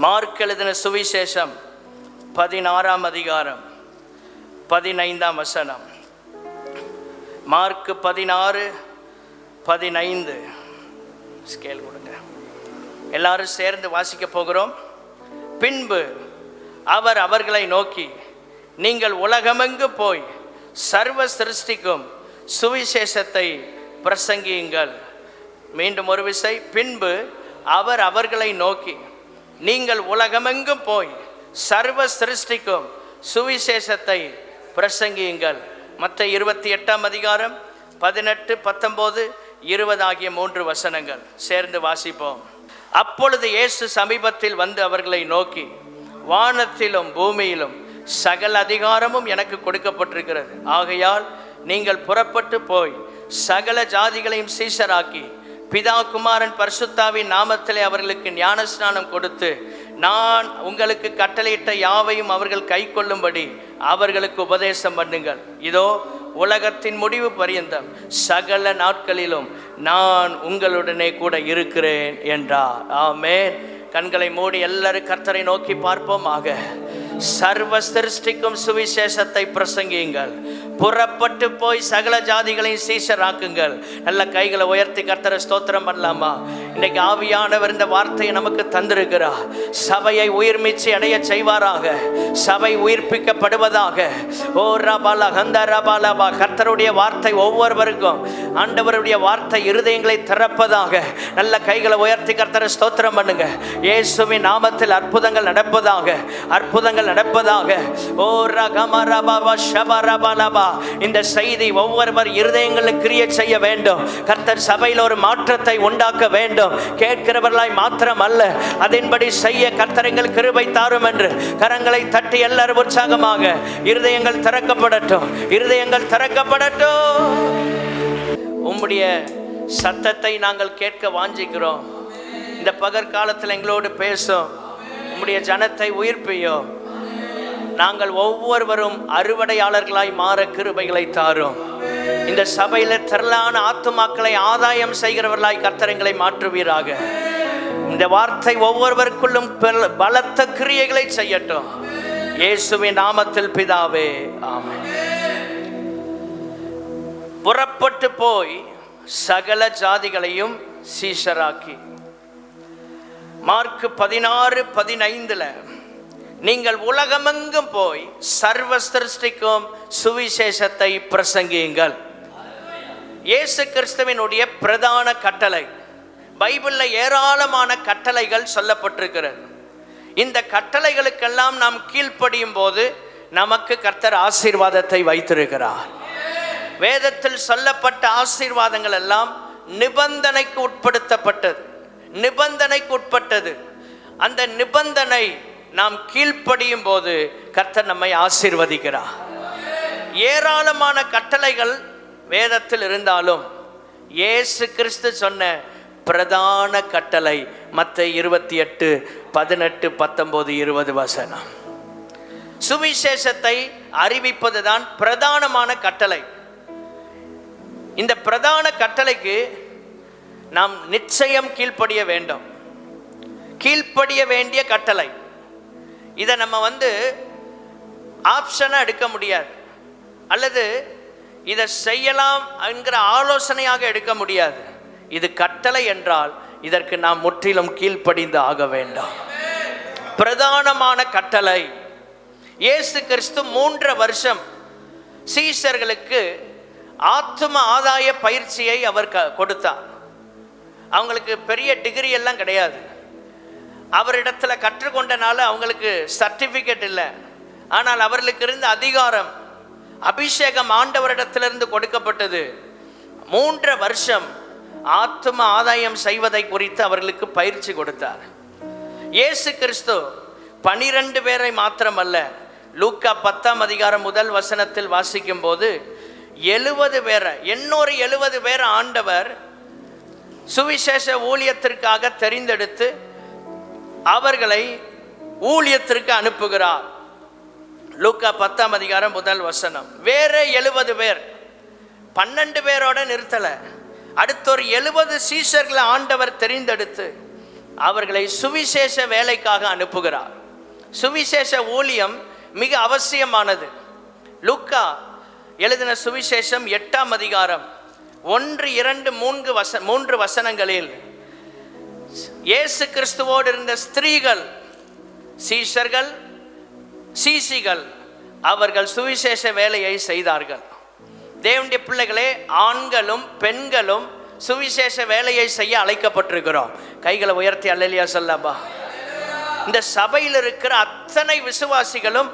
Mark எழுதின சுவிசேஷம் 16ஆம் அதிகாரம் 15ஆம் வசனம். மார்க் 16:15. ஸ்கேல் கொடுங்க. எல்லாரும் சேர்ந்து வாசிக்க போகிறோம். பின்பு அவர் அவர்களை நோக்கி, நீங்கள் உலகமெங்கு போய் சர்வ சிருஷ்டிக்கும் சுவிசேஷத்தை பிரசங்கியுங்கள். மீண்டும் ஒரு விசை. பின்பு அவர் அவர்களை நோக்கி, நீங்கள் உலகமெங்கும் போய் சர்வ சிருஷ்டிக்கும் சுவிசேஷத்தை பிரசங்கியுங்கள். மத்தேயு 28ஆம் அதிகாரம் 18, 19, 20 ஆகிய 3 வசனங்கள் சேர்ந்து வாசிப்போம். அப்பொழுது இயேசு சமீபத்தில் வந்து அவர்களை நோக்கி, வானத்திலும் பூமியிலும் சகல அதிகாரமும் எனக்கு கொடுக்கப்பட்டிருக்கிறது. ஆகையால் நீங்கள் புறப்பட்டு போய் சகல ஜாதிகளையும் சீஷராக்கி பிதா குமாரன் பரிசுத்தாவின் நாமத்திலே அவர்களுக்கு ஞானஸ்நானம் கொடுத்து, நான் உங்களுக்கு கட்டளையிட்ட யாவையும் அவர்கள் கை கொள்ளும்படி அவர்களுக்கு உபதேசம் பண்ணுங்கள். இதோ உலகத்தின் முடிவு பரியந்தம் சகல நாட்களிலும் நான் உங்களுடனே கூட இருக்கிறேன் என்றார். ஆமென். கண்களை மூடி எல்லாரும் கர்த்தரை நோக்கி பார்ப்போமாக. சர்வ சிருஷ்டிக்கும் சுவிசேஷத்தை பிரசங்கியுங்கள். புறப்பட்டு போய் சகல ஜாதிகளையும் சீஷராக்குங்கள். நல்ல கைகளை உயர்த்தி கர்த்தரை ஸ்தோத்திரம் பண்ணலாமா? இன்னைக்கு ஆவியானவர் இந்த வார்த்தையை நமக்கு தந்திருக்கிறார். சபையை உயிர்மீச்சு அடைய செய்வாராக. சபை உயிர்ப்பிக்கப்படுவதாக. ஓ ரபாலா ஹந்த ரபாலபா. கர்த்தருடைய வார்த்தை ஒவ்வொருவருக்கும் ஆண்டவருடைய வார்த்தை இருதயங்களை திறப்பதாக. நல்ல கைகளை உயர்த்தி கர்த்தரை ஸ்தோத்திரம் பண்ணுங்க. இயேசுவின் நாமத்தில் அற்புதங்கள் நடப்பதாக. அற்புதங்கள் நடப்பதாக. ஓ ரகமரபா ஷபரபலபா. இந்த செய்தி ஒவ்வொருவர் இருதயங்களில் கிரியேட் செய்ய வேண்டும். கர்த்தர் சபையில் ஒரு மாற்றத்தை உண்டாக்க வேண்டும். கேட்கிறவர்களாய் மாத்திரம் அல்ல, அதன்படி செய்ய கர்த்தர்கள் கிருபை தாரும் என்று கரங்களை தட்டி எல்லாரும் உற்சாகமாக இருதயங்கள் திறக்கப்படட்டும். இருதயங்கள் திறக்கப்படட்டும். உம்முடைய சத்தத்தை நாங்கள் கேட்க வாஞ்சிக்கிறோம். இந்த பகற்காலத்தில் எங்களோடு பேசும். உம்முடைய ஜனத்தை உயிர்ப்பியும். நாங்கள் ஒவ்வொருவரும் அறுவடையாளர்களாய் மாற கிருபைகளை தாரும். இந்த சபையில் திரளான ஆத்துமாக்களை ஆதாயம் செய்கிறவர்களாய் கர்த்தரங்களை மாற்றுவீராக. இந்த வார்த்தை ஒவ்வொருவருக்குள்ளும் பலத்த கிரியைகளை செய்யட்டும். இயேசுவின் நாமத்தில் பிதாவே, ஆமென். புறப்பட்டு போய் சகல ஜாதிகளையும் சீஷராக்கி. மார்க் 16:15 நீங்கள் உலகமெங்கும் போய் சர்வ சிருஷ்டிக்கும் சுவிசேஷத்தை பிரசங்கியுங்கள். இயேசு கிறிஸ்துவினுடைய பிரதான கட்டளை. பைபிள்ல ஏராளமான கட்டளைகள் சொல்லப்பட்டிருக்கிறது. இந்த கட்டளைகளுக்கெல்லாம் நாம் கீழ்ப்படியும் போது நமக்கு கர்த்தர் ஆசீர்வாதத்தை வைத்திருக்கிறார். வேதத்தில் சொல்லப்பட்ட ஆசீர்வாதங்கள் எல்லாம் நிபந்தனைக்கு உட்படுத்தப்பட்டது, நிபந்தனைக்கு உட்பட்டது. அந்த நிபந்தனை நாம் கீழ்ப்படியும் போது கர்த்தர் நம்மை ஆசீர்வதிக்கிறார். ஏராளமான கட்டளைகள் வேதத்தில் இருந்தாலும் இயேசு கிறிஸ்து சொன்ன பிரதான கட்டளை மத்தேயு 28, 18, 19, 20 வசனம். சுவிசேஷத்தை அறிவிப்பதுதான் பிரதானமான கட்டளை. இந்த பிரதான கட்டளைக்கு நாம் நிச்சயம் கீழ்ப்படிய வேண்டும். கீழ்ப்படிய வேண்டிய கட்டளை. இதை நம்ம ஆப்ஷனாக எடுக்க முடியாது, அல்லது இதை செய்யலாம் என்கிற ஆலோசனையாக எடுக்க முடியாது. இது கட்டளை என்றால் இதற்கு நாம் முற்றிலும் கீழ்ப்படிந்து ஆக வேண்டும். பிரதானமான கட்டளை. இயேசு கிறிஸ்து 3 வருஷம் சீஷர்களுக்கு ஆத்தும ஆதாய பயிற்சியை அவர் கொடுத்தார். அவங்களுக்கு பெரிய டிகிரி எல்லாம் கிடையாது. அவரிடத்துல கற்றுக்கொண்டனால அவங்களுக்கு சர்டிஃபிகேட் இல்லை. ஆனால் அவர்களுக்கு இருந்த அதிகாரம், அபிஷேகம் ஆண்டவரிடத்திலிருந்து கொடுக்கப்பட்டது. 3 வருஷம் ஆத்தும ஆதாயம் செய்வதை குறித்து அவர்களுக்கு பயிற்சி கொடுத்தார். இயேசு கிறிஸ்து 12 பேரை மாத்திரமல்ல, லூக்கா 10ஆம் அதிகாரம் 1 வசனத்தில் வாசிக்கும் போது 70 பேரை, 870 பேர் ஆண்டவர் சுவிசேஷ ஊழியத்திற்காக தெரிந்தெடுத்து அவர்களை ஊழியத்திற்கு அனுப்புகிறார். லூக்கா 10ஆம் அதிகாரம் 1 வசனம். வேற 70 பேர், 12 பேரோட நிறுத்தல. அடுத்த ஒரு 70 சீஷர்களை ஆண்டவர் தெரிந்தெடுத்து அவர்களை சுவிசேஷ வேலைக்காக அனுப்புகிறார். சுவிசேஷ ஊழியம் மிக அவசியமானது. லூக்கா எழுதின சுவிசேஷம் 8ஆம் அதிகாரம் 1, 2, 3 வசனங்களில் இயேசு கிறிஸ்துவோடு இருந்த ஸ்திரீகள், சீஷர்கள், சீசிகள், அவர்கள் சுவிசேஷ வேலையை செய்தார்கள். தேவனுடைய பிள்ளைகளே, ஆண்களும் பெண்களும் சுவிசேஷ வேலையை செய்ய அழைக்கப்பட்டிருக்கிறோம். கைகளை உயர்த்தி அல்லேலூயா சொல்லப்பா. இந்த சபையில் இருக்கிற அத்தனை விசுவாசிகளும்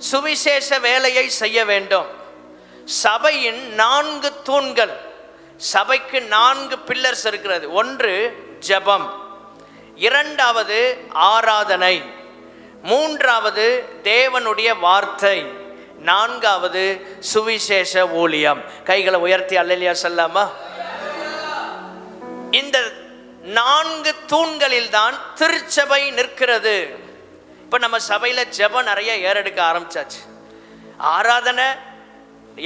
சுவிசேஷ வேலையை செய்ய வேண்டும். சபையின் 4 தூண்கள், சபைக்கு 4 பில்லர்ஸ் இருக்கிறது. 1 ஜெபம், 2வது ஆராதனை, 3வது தேவனுடைய வார்த்தை, 4வது சுவிசேஷ ஊழியம். கைகளை உயர்த்தி அல்லேலூயா சொல்லாமா. இந்த 4 தூண்களில் தான் திருச்சபை நிற்கிறது. இப்போ நம்ம சபையில் ஜெபம் நிறைய ஏறெடுக்க ஆரம்பிச்சாச்சு. ஆராதனை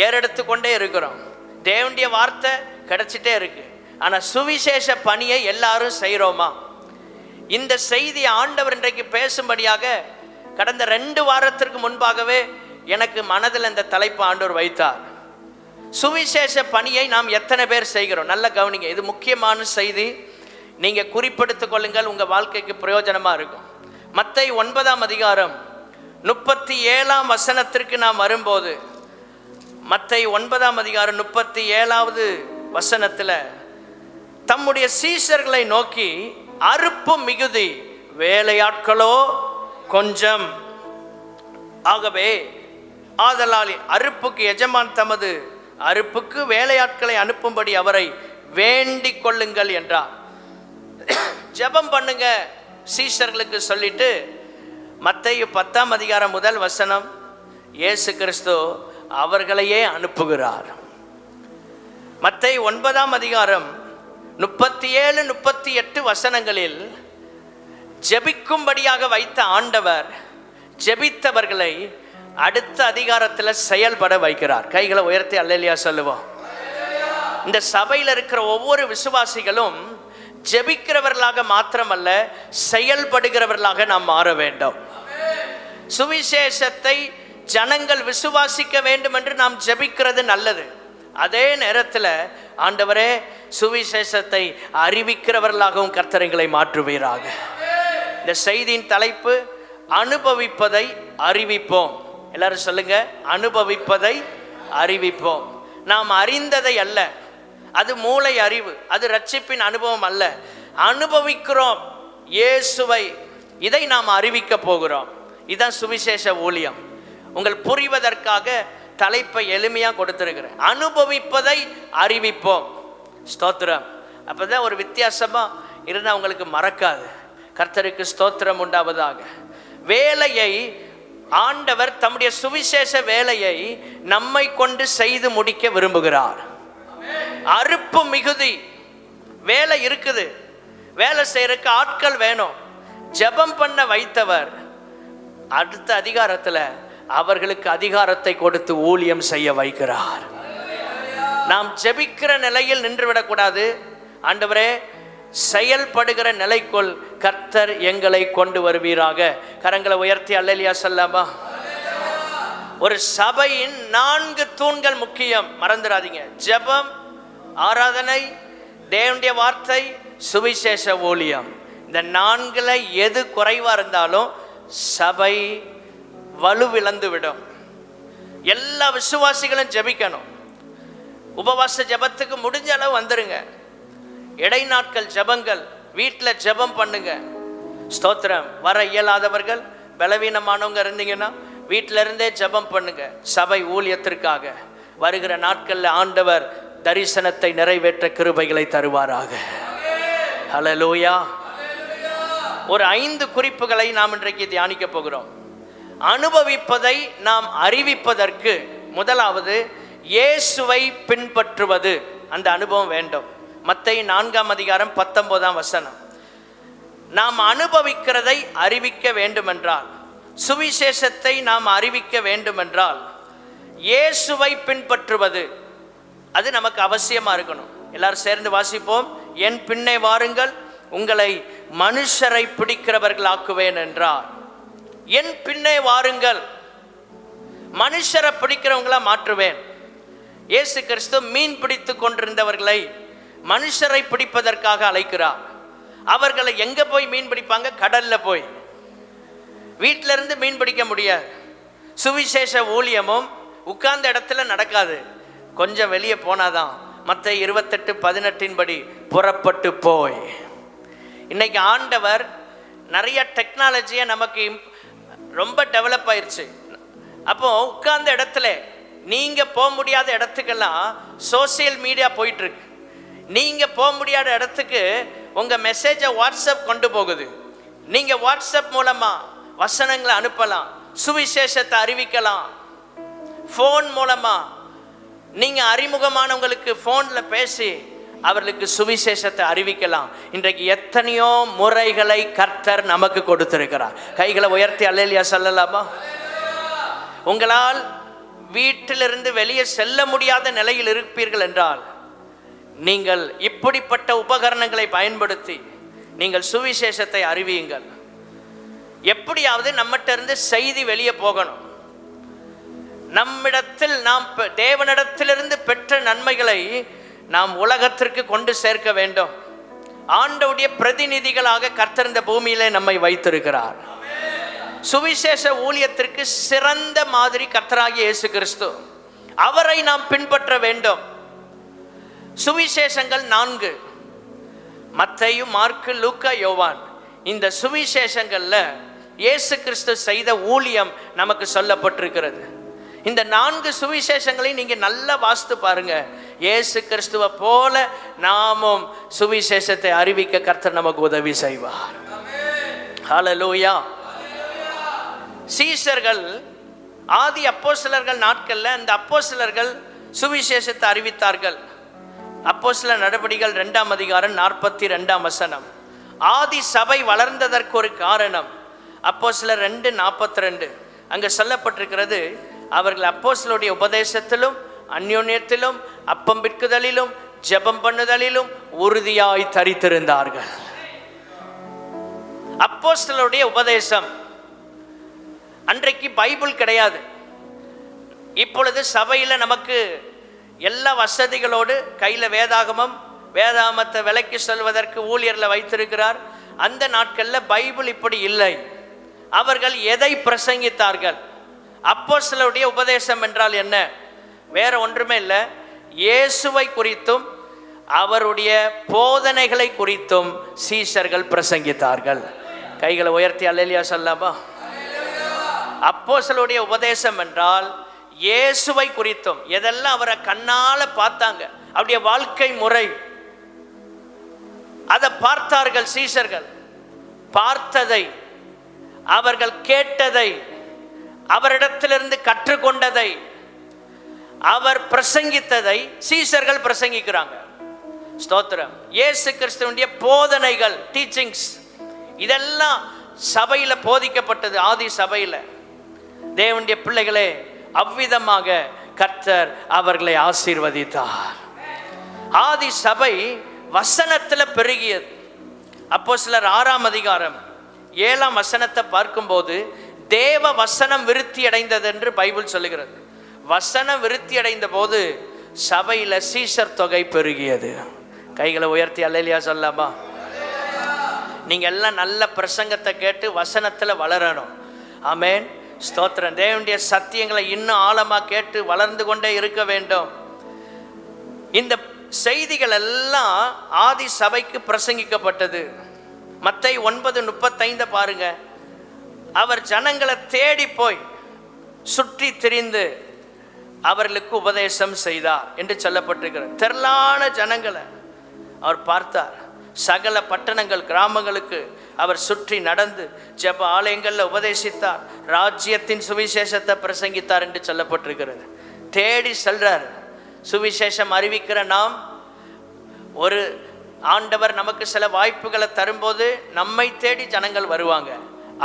ஏறெடுத்து கொண்டே இருக்கிறோம். தேவனுடைய வார்த்தை கிடைச்சிட்டே இருக்கு. ஆனால் சுவிசேஷ பணியை எல்லாரும் செய்கிறோமா? இந்த செய்தி ஆண்டவர் இன்றைக்கு பேசும்படியாக கடந்த 2 வாரத்திற்கு முன்பாகவே எனக்கு மனதில் இந்த தலைப்பு ஆண்டவர் வைத்தார். சுவிசேஷ பணியை நாம் எத்தனை பேர் செய்கிறோம்? நல்ல கவனிங்க, இது முக்கியமான செய்தி. நீங்கள் குறிப்பெடுத்துக் கொள்ளுங்கள், உங்கள் வாழ்க்கைக்கு பிரயோஜனமாக இருக்கும். மத்தேயு 9ஆம் அதிகாரம் 37ஆம் வசனத்திற்கு நாம் வரும்போது, மத்தேயு 9ஆம் அதிகாரம் 37வது வசனத்தில் தம்முடைய சீஷர்களை நோக்கி, அறுப்பு மிகுதி, வேலையாட்களோ கொஞ்சம். ஆகவே ஆதலால் அறுப்புக்கு எஜமான் தமது அறுப்புக்கு வேலையாட்களை அனுப்பும்படி அவரை வேண்டிக் கொள்ளுங்கள் என்றார். ஜெபம் பண்ணுங்க சீஷர்களுக்கு சொல்லிட்டு, மத்தேயு 10ஆம் அதிகாரம் 1 வசனம், இயேசு கிறிஸ்து அவர்களையே அனுப்புகிறார். மத்தேயு 9ஆம் அதிகாரம் 37, 38 வசனங்களில் ஜெபிக்கும்படியாக வைத்த ஆண்டவர் ஜெபித்தவர்களை அடுத்த அதிகாரத்தில் செயல்பட வைக்கிறார். கைகளை உயர்த்தி அல்லேலூயா சொல்லுவோம். இந்த சபையில் இருக்கிற ஒவ்வொரு விசுவாசிகளும் ஜெபிக்கிறவர்களாக மாத்திரமல்ல, செயல்படுகிறவர்களாக நாம் மாற வேண்டும். சுவிசேஷத்தை ஜனங்கள் விசுவாசிக்க வேண்டும் என்று நாம் ஜெபிக்கிறது நல்லது. அதே நேரத்தில் ஆண்டவரே, சுவிசேஷத்தை அறிவிக்கிறவர்களாகவும் கர்த்தரைகளை மாற்றுவீராக. இந்த செய்தியின் தலைப்பு, அனுபவிப்பதை அறிவிப்போம். எல்லாரும் சொல்லுங்க, அனுபவிப்பதை அறிவிப்போம். நாம் அறிந்ததை அல்ல, அது மூளை அறிவு, அது ரட்சிப்பின் அனுபவம் அல்ல. அனுபவிக்கிறோம் இயேசுவை, இதை நாம் அறிவிக்க போகிறோம். இதுதான் சுவிசேஷ ஊழியம். உங்கள் புரிவதற்காக தலைப்பை எளிமையாக கொடுத்திருக்கிறேன். அனுபவிப்பதை அறிவிப்போம். ஸ்தோத்திரம். அப்போதான் ஒரு வித்தியாசமாக இருந்தால் உங்களுக்கு மறக்காது. கர்த்தருக்கு ஸ்தோத்திரம் உண்டாவதாக. வேலையை ஆண்டவர் தம்முடைய சுவிசேஷ வேலையை நம்மை கொண்டு செய்து முடிக்க விரும்புகிறார். அறுப்பு மிகுதி, வேலை இருக்குது, வேலை செய்யறதுக்கு ஆட்கள் வேணும். ஜெபம் பண்ண வைத்தவர் அடுத்த அதிகாரத்தில் அவர்களுக்கு அதிகாரத்தை கொடுத்து ஊழியம் செய்ய வைக்கிறார். நாம் ஜெபிக்கிற நிலையில் நின்று விடக்கூடாது. ஆண்டவரே, செயல்படுகிற நிலைக்குள் கர்த்தர் எங்களை கொண்டு வருவீராக. கரங்களை உயர்த்தி அல்லேலூயா சொல்லாமா. ஒரு சபையின் 4 தூண்கள் முக்கியம், மறந்துடாதீங்க. ஜெபம், ஆராதனை, தேவனுடைய வார்த்தை, சுவிசேஷ ஊழியம். இந்த 4ல் எது குறைவா இருந்தாலும் சபை வலுவிழந்து விடும். எல்லா விசுவாசிகளும் ஜெபிக்கணும். உபவாச ஜெபத்துக்கு முடிஞ்ச அளவு வந்துருங்க. இடைநாட்கள் ஜெபங்கள், வீட்டில் ஜெபம் பண்ணுங்க. ஸ்தோத்திரம். வர இயலாதவர்கள், பலவீனமானவங்க இருந்தீங்கன்னா வீட்டில இருந்தே ஜெபம் பண்ணுங்க. சபை ஊழியத்திற்காக வருகிற நாட்களில் ஆண்டவர் தரிசனத்தை நிறைவேற்ற கிருபைகளை தருவாராக. ஹல்லேலூயா. ஒரு 5 குறிப்புகளை நாம் இன்றைக்கு தியானிக்க போகிறோம். அனுபவிப்பதை நாம் அறிவிப்பதற்கு முதலாவது இயேசுவை பின்பற்றுவது, அந்த அனுபவம் வேண்டும். மத்தேயு 4ஆம் அதிகாரம் 19ஆம் வசனம். நாம் அனுபவிக்கிறதை அறிவிக்க வேண்டுமென்றால், சுவிசேஷத்தை நாம் அறிவிக்க வேண்டுமென்றால் இயேசுவை பின்பற்றுவது அது நமக்கு அவசியமாக இருக்கணும். எல்லாரும் சேர்ந்து வாசிப்போம். என் பின்னே வாருங்கள், உங்களை மனுஷரை பிடிக்கிறவர்கள் ஆக்குவேன் என்றார். என் பின்னே வாருங்கள், மனுஷரை பிடிக்கிறவங்களா மாற்றுவேன். இயேசு கிறிஸ்து மீன் பிடித்து கொண்டிருந்தவர்களை மனுஷரை பிடிப்பதற்காக அழைக்கிறார். அவர்களை எங்க போய் மீன் பிடிப்பாங்க? கடல்ல போய். வீட்டில இருந்து மீன் பிடிக்க முடியாது. சுவிசேஷ ஊழியமும் உட்கார்ந்த இடத்துல நடக்காது, கொஞ்சம் வெளியே போனாதான். மத்தேயு 28:18 படி புறப்பட்டு போய். இன்னைக்கு ஆண்டவர் நிறைய டெக்னாலஜியை நமக்கு ரொம்ப டெவலப் ஆயிடுச்சு. அப்போ உட்கார்ந்த இடத்துல நீங்க போக முடியாத இடத்துக்கெல்லாம் சோசியல் மீடியா போயிட்டு இருக்கு. நீங்க போக முடியாத இடத்துக்கு உங்க மெசேஜை வாட்ஸ்அப் கொண்டு போகுது. நீங்க வாட்ஸ்அப் மூலமா வசனங்களை அனுப்பலாம், சுவிசேஷத்தை அறிவிக்கலாம். ஃபோன் மூலமா நீங்க அறிமுகமானவங்களுக்கு ஃபோன்ல பேசி அவர்களுக்கு சுவிசேஷத்தை அறிவிக்கலாம். இன்றைக்கு எத்தனையோ முறைகளை கர்த்தர் நமக்கு கொடுத்திருக்கிறார். கைகளை உயர்த்தி அல்லேலூயா சொல்லலாமா? உங்களால் வீட்டிலிருந்து வெளியே செல்ல முடியாத நிலையில் இருப்பீர்கள் என்றால் நீங்கள் இப்படிப்பட்ட உபகரணங்களை பயன்படுத்தி நீங்கள் சுவிசேஷத்தை அறிவியுங்கள். எப்படியாவது நம்மகிட்ட இருந்து செய்தி வெளியே போகணும். நம்மிடத்தில் நாம் தேவனிடத்திலிருந்து பெற்ற நன்மைகளை நாம் உலகத்திற்கு கொண்டு சேர்க்க வேண்டும். ஆண்டவருடைய பிரதிநிதிகளாக கர்த்தர் இந்த பூமியிலே நம்மை வைத்திருக்கிறார். சுவிசேஷ ஊழியத்திற்கு சிறந்த மாதிரி கர்த்தராகிய இயேசு கிறிஸ்து, அவரை நாம் பின்பற்ற வேண்டும். சுவிசேஷங்கள் 4: மத்தேயு, மார்க்கு, லூக்கா, யோவான். இந்த சுவிசேஷங்கள்ல இயேசு கிறிஸ்து செய்த ஊழியம் நமக்கு சொல்லப்பட்டிருக்கிறது. இந்த 4 சுவிசேஷங்களை நீங்க நல்லா வாசித்து பாருங்க. இயேசு கிறிஸ்துவை போல நாமும் சுவிசேஷத்தை அறிவிக்க கர்த்தர் நமக்கு உதவி செய்வார். ஹல்லேலூயா. சீஷர்கள் ஆதி அப்போஸ்தலர்கள் நாட்கள்ல அந்த அப்போஸ்தலர்கள் சுவிசேஷத்தை அறிவித்தார்கள். அப்போஸ்தலர் நடபடிகள் 2ஆம் அதிகாரம் 42ஆம் வசனம். ஆதி சபை வளர்ந்ததற்கு ஒரு காரணம் அப்போஸ்தலர் 2:42. அங்க சொல்லப்பட்டிருக்கிறது, அவர்கள் அப்போஸ்தலருடைய உபதேசத்திலும் அந்யோன்யத்திலும் அப்பம் பிற்குதலிலும் ஜெபம் பண்ணுதலிலும் உறுதியாய் தரித்திருந்தார்கள். அப்போஸ்தலருடைய உபதேசம். அன்றைக்கு பைபிள் கிடையாது. இப்பொழுது சபையில நமக்கு எல்லா வசதிகளோடு கையில வேதாகமத்தை விலைக்கு சொல்வதற்கு ஊழியர்ல வைத்திருக்கிறார். அந்த நாட்கள்ல பைபிள் இப்படி இல்லை. அவர்கள் எதை பிரசங்கித்தார்கள்? அப்போஸ்தலருடைய உபதேசம் என்றால் என்ன? வேற ஒன்றுமே இல்லை. இயேசுவை குறித்தும் அவருடைய போதனைகளை குறித்தும் சீஷர்கள் பிரசங்கித்தார்கள். கைகளை உயர்த்தி அல்லேலூயா சொல்லலாமா? அப்போஸ்தலருடைய உபதேசம் என்றால் இயேசுவை குறித்தும் எதெல்லாம் அவரை கண்ணால பார்த்தாங்க, அவருடைய வாழ்க்கை முறை, அதை பார்த்தார்கள் சீஷர்கள். பார்த்ததை, அவர்கள் கேட்டதை, அவரிடத்திலிருந்து கற்றுக்கொண்டதை, அவர் பிரசங்கித்ததை சீஷர்கள் பிரசங்கிக்கிறாங்க. ஸ்தோத்திரம். இயேசு கிறிஸ்துவினுடைய போதனைகள், டீச்சிங்ஸ், இதெல்லாம் சபையில போதிக்கப்பட்டது. ஆதி சபையில தேவனுடைய பிள்ளைகளே, அவ்விதமாக கர்த்தர் அவர்களை ஆசீர்வதித்தார். ஆதி சபை வசனத்துல பெருகியது. அப்போஸ்தலர் 6ஆம் அதிகாரம் 7ஆம் வசனத்தை பார்க்கும்போது தேவ வசனம் விருத்தி அடைந்தது என்று பைபிள் சொல்லுகிறது. வசனம் விருத்தி அடைந்த போது சபையில சீஷர் தொகை பெருகியது. கைகளை உயர்த்தி அல்லேலூயா சொல்லலாமா? நீங்க எல்லாம் நல்ல பிரசங்கத்தை கேட்டு வசனத்துல வளரணும். ஆமென். ஸ்தோத்திரம். தேவனுடைய சத்தியங்களை இன்னும் ஆழமா கேட்டு வளர்ந்து கொண்டே இருக்க வேண்டும். இந்த செய்திகள் எல்லாம் ஆதி சபைக்கு பிரசங்கிக்கப்பட்டது. மத்தேயு 9:35 பாருங்க. அவர் ஜனங்களை தேடி போய் சுற்றி திரிந்து அவர்களுக்கு உபதேசம் செய்தார் என்று சொல்லப்பட்டிருக்கிறது. திரளான ஜனங்களை அவர் பார்த்தார். சகல பட்டணங்கள் கிராமங்களுக்கு அவர் சுற்றி நடந்து ஜெப ஆலயங்களில் உபதேசித்தார். ராஜ்யத்தின் சுவிசேஷத்தை பிரசங்கித்தார் என்று சொல்லப்பட்டிருக்கிறது. தேடி செல்றார். சுவிசேஷம் அறிவிக்கிற நாம், ஒரு ஆண்டவர் நமக்கு சில வாய்ப்புகளை தரும்போது நம்மை தேடி ஜனங்கள் வருவாங்க.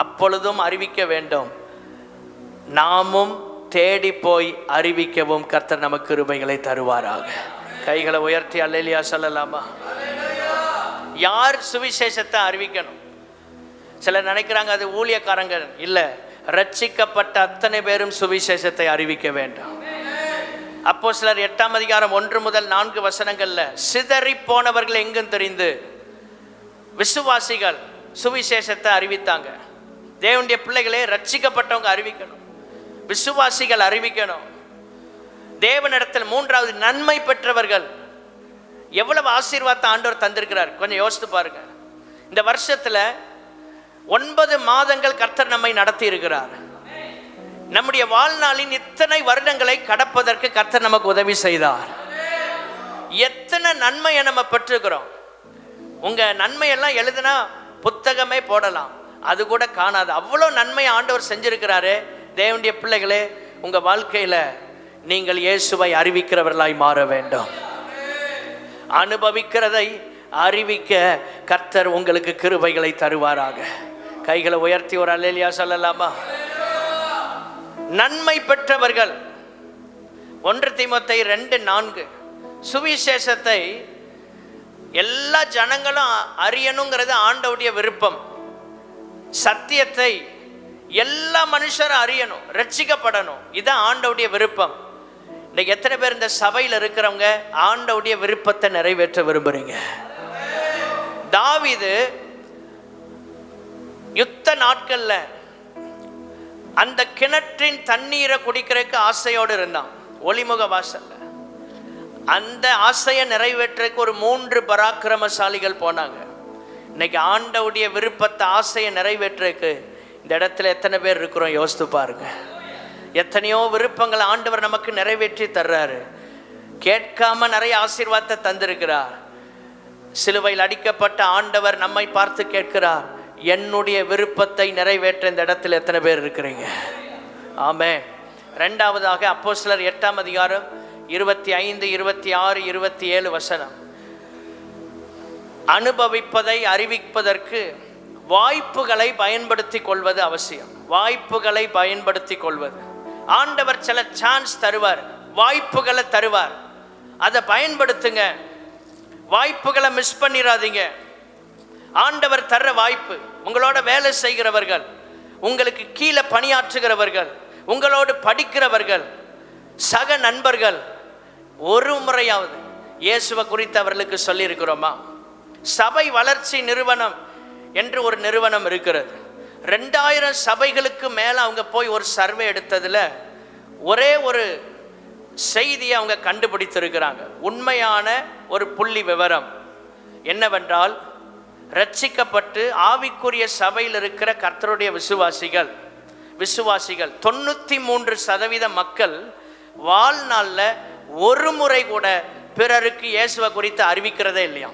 அப்பொழுதும் அறிவிக்க வேண்டும். நாமும் தேடி போய் அறிவிக்கவும் கர்த்தர் நமக்கு கிருபைகளை தருவாராக. கைகளை உயர்த்தி அல்லேலூயா சொல்லலாமா? யார் சுவிசேஷத்தை அறிவிக்கணும்? சிலர் நினைக்கிறாங்க அது ஊழியக்காரங்க. இல்லை, ரட்சிக்கப்பட்ட அத்தனை பேரும் சுவிசேஷத்தை அறிவிக்க வேண்டும். அப்போஸ்தலர் 8ஆம் அதிகாரம் 1 முதல் 4 வசனங்கள்ல சிதறி போனவர்கள் எங்கும் தெரிந்து விசுவாசிகள் சுவிசேஷத்தை அறிவித்தாங்க. தேவனுடைய பிள்ளைகளே, ரட்சிக்கப்பட்டவங்க அறிவிக்கணும், விசுவாசிகள் அறிவிக்கணும். தேவனிடத்தில் மூன்றாவது நன்மை பெற்றவர்கள். எவ்வளவு ஆசீர்வாதத்தை ஆண்டவர் தந்திருக்கிறார் கொஞ்சம் யோசித்து பாருங்க. இந்த வருஷத்துல 9 மாதங்கள் கர்த்தர் நம்மை நடத்தி இருக்கிறார். நம்முடைய வாழ்நாளின் இத்தனை வருடங்களை கடப்பதற்கு கர்த்தர் நமக்கு உதவி செய்தார். எத்தனை நன்மையை நம்ம பெற்றுக்கிறோம். உங்க நன்மையெல்லாம் எழுதுனா புத்தகமே போடலாம், அது கூட காணாது. அவ்வளோ நன்மை ஆண்டவர் செஞ்சிருக்கிறாரு. தேவனுடைய பிள்ளைகளே, உங்க வாழ்க்கையில நீங்கள் இயேசுவை அறிவிக்கிறவர்களாய் மாற வேண்டும். அனுபவிக்கிறதை அறிவிக்க கர்த்தர் உங்களுக்கு கிருபைகளை தருவாராக. கைகளை உயர்த்தி ஒரு அல்லேலூயா சொல்லலாமா? நன்மை பெற்றவர்கள். 1 தீமோத்தேயு 2:4 சுவிசேஷத்தை எல்லா ஜனங்களும் அறியணுங்கிறது ஆண்டவருடைய விருப்பம். சத்தியத்தை எல்லா மனுஷரும் அறியணும், ரட்சிக்கப்படணும், இதான் ஆண்டவருடைய விருப்பம். இன்னைக்கு எத்தனை பேர் இந்த சபையில் இருக்கிறவங்க ஆண்டவருடைய விருப்பத்தை நிறைவேற்ற விரும்புறீங்க? தாவீது யுத்த நாட்கள்ல அந்த கிணற்றின் தண்ணீரை குடிக்கிறதுக்கு ஆசையோடு இருந்தான், ஒளிமுக வாசல்ல. அந்த ஆசையை நிறைவேற்றக்கு ஒரு 3 பராக்கிரமசாலிகள் போனாங்க. இன்னைக்கு ஆண்டவருடைய விருப்பத்தை, ஆசையை நிறைவேற்றக்கு இந்த இடத்துல எத்தனை பேர் இருக்கிறோம் யோசித்து பாருங்க. எத்தனையோ விருப்பங்களை ஆண்டவர் நமக்கு நிறைவேற்றி தர்றாரு. கேட்காம நிறைய ஆசீர்வாதத்தை தந்திருக்கிறார். சிலுவையில் அடிக்கப்பட்ட ஆண்டவர் நம்மை பார்த்து கேட்கிறார், என்னுடைய விருப்பத்தை நிறைவேற்ற இந்த இடத்துல எத்தனை பேர் இருக்கிறீங்க? ஆமென். இரண்டாவதாக அப்போஸ்தலர் 8ஆம் அதிகாரம் 25, 26, 27 வசனம். அனுபவிப்பதை அறிவிப்பதற்கு வாய்ப்புகளை பயன்படுத்தி கொள்வது அவசியம். வாய்ப்புகளை பயன்படுத்தி கொள்வது. ஆண்டவர் சில சான்ஸ் தருவார், வாய்ப்புகளை தருவார், அதை பயன்படுத்துங்க. வாய்ப்புகளை மிஸ் பண்ணிடாதீங்க. ஆண்டவர் தர்ற வாய்ப்பு, உங்களோட வேலை செய்கிறவர்கள், உங்களுக்கு கீழே பணியாற்றுகிறவர்கள், உங்களோடு படிக்கிறவர்கள், சக நண்பர்கள், ஒரு முறையாவது இயேசுவை குறித்து அவர்களுக்கு சொல்லியிருக்கிறோமா? சபை வளர்ச்சி நிறுவனம் என்று ஒரு நிறுவனம் இருக்கிறது. 2000 சபைகளுக்கு மேலே அவங்க போய் ஒரு சர்வே எடுத்ததில் ஒரே ஒரு செய்தியை அவங்க கண்டுபிடித்திருக்கிறாங்க. உண்மையான ஒரு புள்ளி விவரம் என்னவென்றால், ரட்சிக்கப்பட்டு ஆவிக்குரிய சபையில் இருக்கிற கர்த்தருடைய விசுவாசிகள் 93% மக்கள் வாழ்நாளில் ஒரு முறை கூட பிறருக்கு இயேசுவை குறித்து அறிவிக்கிறதே இல்லையா.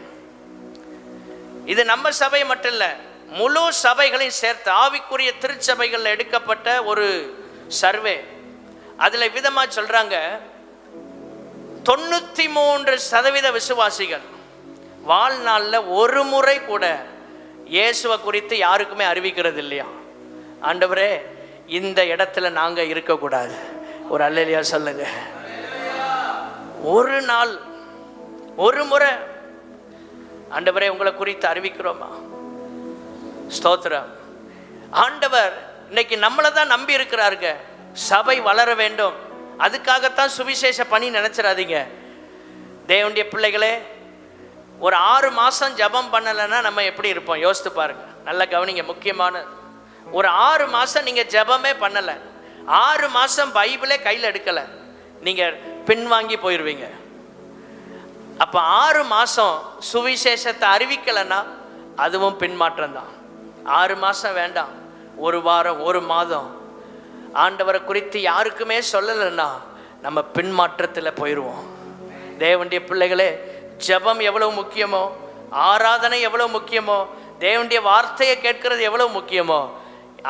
இது நம்ம சபை மட்டும் இல்லை, முழு சபைகளையும் சேர்த்து ஆவிக்குரிய திருச்சபைகளில் எடுக்கப்பட்ட ஒரு சர்வே. அதில் விதமாக சொல்கிறாங்க, 93% விசுவாசிகள் வாழ்நாளில் ஒரு முறை கூட இயேசுவை குறித்து யாருக்குமே அறிவிக்கிறது இல்லையா. ஆண்டவரே, இந்த இடத்துல நாங்கள் இருக்கக்கூடாது. ஒரு அல்லேலூயா சொல்லுங்க. ஒரு நாள், ஒரு முறை ஆண்டவரே உங்களை குறித்து அறிவிக்கிறோமா? ஸ்தோத்திரம். ஆண்டவர் இன்னைக்கு நம்மளை தான் நம்பி இருக்கிறாருங்க. சபை வளர வேண்டும், அதுக்காகத்தான் சுவிசேஷ பணி நினைச்சிடாதீங்க. தேவனுடைய பிள்ளைகளே, ஒரு 6 மாதம் ஜபம் பண்ணலைன்னா நம்ம எப்படி இருப்போம் யோசித்து பாருங்க. நல்லா கவனிங்க. முக்கியமான ஒரு 6 மாதம் நீங்கள் ஜபமே பண்ணலை, 6 மாதம் பைபிளே கையில் எடுக்கலை, நீங்கள் பின்வாங்கி போயிடுவீங்க. அப்போ 6 மாதம் சுவிசேஷத்தை அறிவிக்கலைன்னா அதுவும் பின்மாற்றம் தான். 6 மாதம் வேண்டாம், ஒரு வாரம், ஒரு மாதம் ஆண்டவரை குறித்து யாருக்குமே சொல்லலைன்னா நம்ம பின்மாற்றத்தில் போயிடுவோம். தேவனுடைய பிள்ளைகளே, ஜபம் எவ்வளவு முக்கியமோ, ஆராதனை எவ்வளவு முக்கியமோ, தேவனுடைய வார்த்தையை கேட்கிறது எவ்வளவு முக்கியமோ,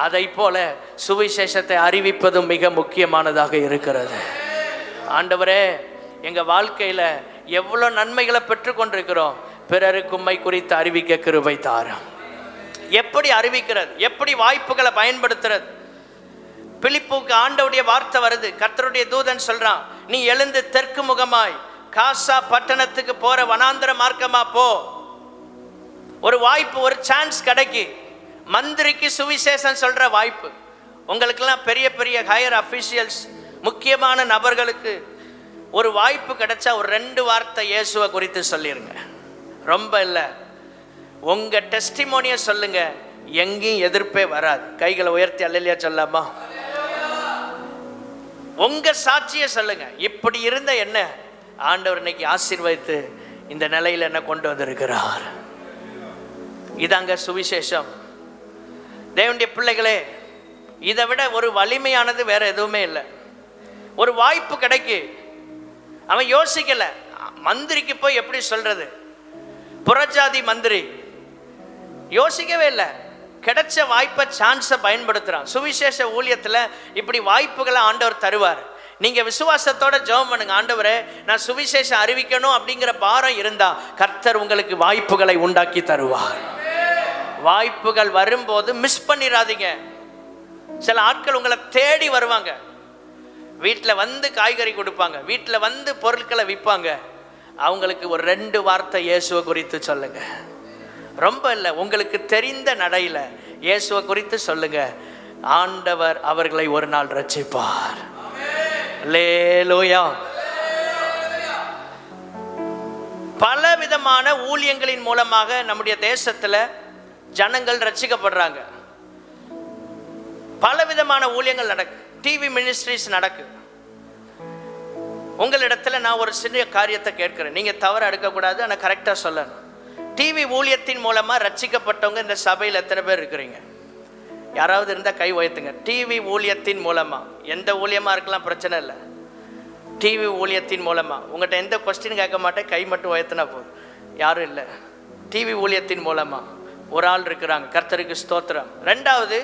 அதை போல சுவிசேஷத்தை அறிவிப்பதும் மிக முக்கியமானதாக இருக்கிறது. ஆண்டவரே, எங்கள் வாழ்க்கையில் எவ்வளோ நன்மைகளை பெற்றுக்கொண்டிருக்கிறோம், பிறருக்கு உம்மை குறித்து அறிவிக்க கிருபை தாரும். எப்படி அறிவிக்கிறது, எப்படி வாய்ப்புகளை பயன்படுத்துறது? பிலிப்புக்கு ஆண்டவருடைய வார்த்தை வருது. கர்த்தருடைய தூதன் சொல்றான், நீ எழுந்து தெற்கு முகமாய் காசா பட்டணத்துக்கு போற வனாந்தர மார்க்கமா போ. ஒரு வாய்ப்பு, ஒரு சான்ஸ் கிடைக்கி. மந்திரிக்கு சுவிசேஷம் சொல்ற வாய்ப்பு. உங்களுக்கெல்லாம் பெரிய பெரிய ஹையர் அஃபிஷியல்ஸ், முக்கியமான நபர்களுக்கு ஒரு வாய்ப்பு கிடைச்சா ஒரு 2 வார்த்தை இயேசுவை குறித்து சொல்லிருங்க. ரொம்ப இல்லை, உங்க டெஸ்டிமோனியை சொல்லுங்க, எங்கேயும் எதிர்ப்பே வராது. கைகளை உயர்த்தி அல்லேலூயா சொல்லாமா? உங்க சாட்சியை சொல்லுங்க. இப்படி இருந்த என்ன ஆண்டவர் இன்னைக்கு ஆசீர்வதித்து இந்த நிலையில் என்ன கொண்டு வந்திருக்கிறார். இதாங்க சுவிசேஷம். தேவனுடைய பிள்ளைகளே, இதை விட ஒரு வலிமையானது வேற எதுவுமே இல்லை. ஒரு வாய்ப்பு கிடைக்கு, அவன் யோசிக்கல. மந்திரிக்கு போய் எப்படி சொல்றது? புறஜாதி மந்திரி யோசிக்கவே இல்லை. கிடைச்ச வாய்ப்பை, சான்ஸை பயன்படுத்துறான். சுவிசேஷ ஊழியத்தில் இப்படி வாய்ப்புகளை ஆண்டவர் தருவார். நீங்க விசுவாசத்தோட ஜெபம் பண்ணுங்க. ஆண்டவரே, நான் சுவிசேஷம் அறிவிக்கணும் அப்படிங்கிற பாரம் இருந்தா கர்த்தர் உங்களுக்கு வாய்ப்புகளை உண்டாக்கி தருவார். வாய்ப்புகள் வரும்போது மிஸ் பண்ணிடாதீங்க. சில ஆட்கள் உங்களை தேடி வருவாங்க. வீட்டில் வந்து காய்கறி கொடுப்பாங்க, வீட்டில் வந்து பொருட்களை விற்பாங்க. அவங்களுக்கு ஒரு 2 வார்த்தை இயேசுவை குறித்து சொல்லுங்க. ரொம்ப இல்லை, உங்களுக்கு தெரிந்த நடையில இயேசுவை குறித்து சொல்லுங்க. ஆண்டவர் அவர்களை ஒரு நாள் ரட்சிப்பார். அல்லேலூயா. பல விதமான ஊழியங்களின் மூலமாக நம்முடைய தேசத்துல ஜனங்கள் ரட்சிக்கப்படுறாங்க. பல விதமான ஊழியங்கள் நடக்கு. டிவி மினிஸ்ட்ரிஸ் நடக்கு. உங்களிடத்துல நான் ஒரு சின்ன காரியத்தை கேட்கிறேன், நீங்க தவறு எடுக்கக்கூடாது, ஆனால் கரெக்டா சொல்லணும். டிவி ஊழியத்தின் மூலமா ரட்சிக்கப்பட்டவங்க இந்த சபையில் எத்தனை பேர் இருக்கிறீங்க? யாராவது இருந்தால் கை உயர்த்துங்க. டிவி ஊழியத்தின் மூலமா, எந்த ஊழியமா இருக்கலாம், பிரச்சனை இல்லை. டிவி ஊழியத்தின் மூலமா உங்கள்கிட்ட எந்த கொஸ்டின் கேட்க மாட்டேன், கை மட்டும் உயர்த்தினா போதும். யாரும் இல்லை. டிவி ஊழியத்தின் மூலமா ஒரு ஆள் இருக்கிறாங்க. கர்த்தருக்கு ஸ்தோத்திரம். 2வது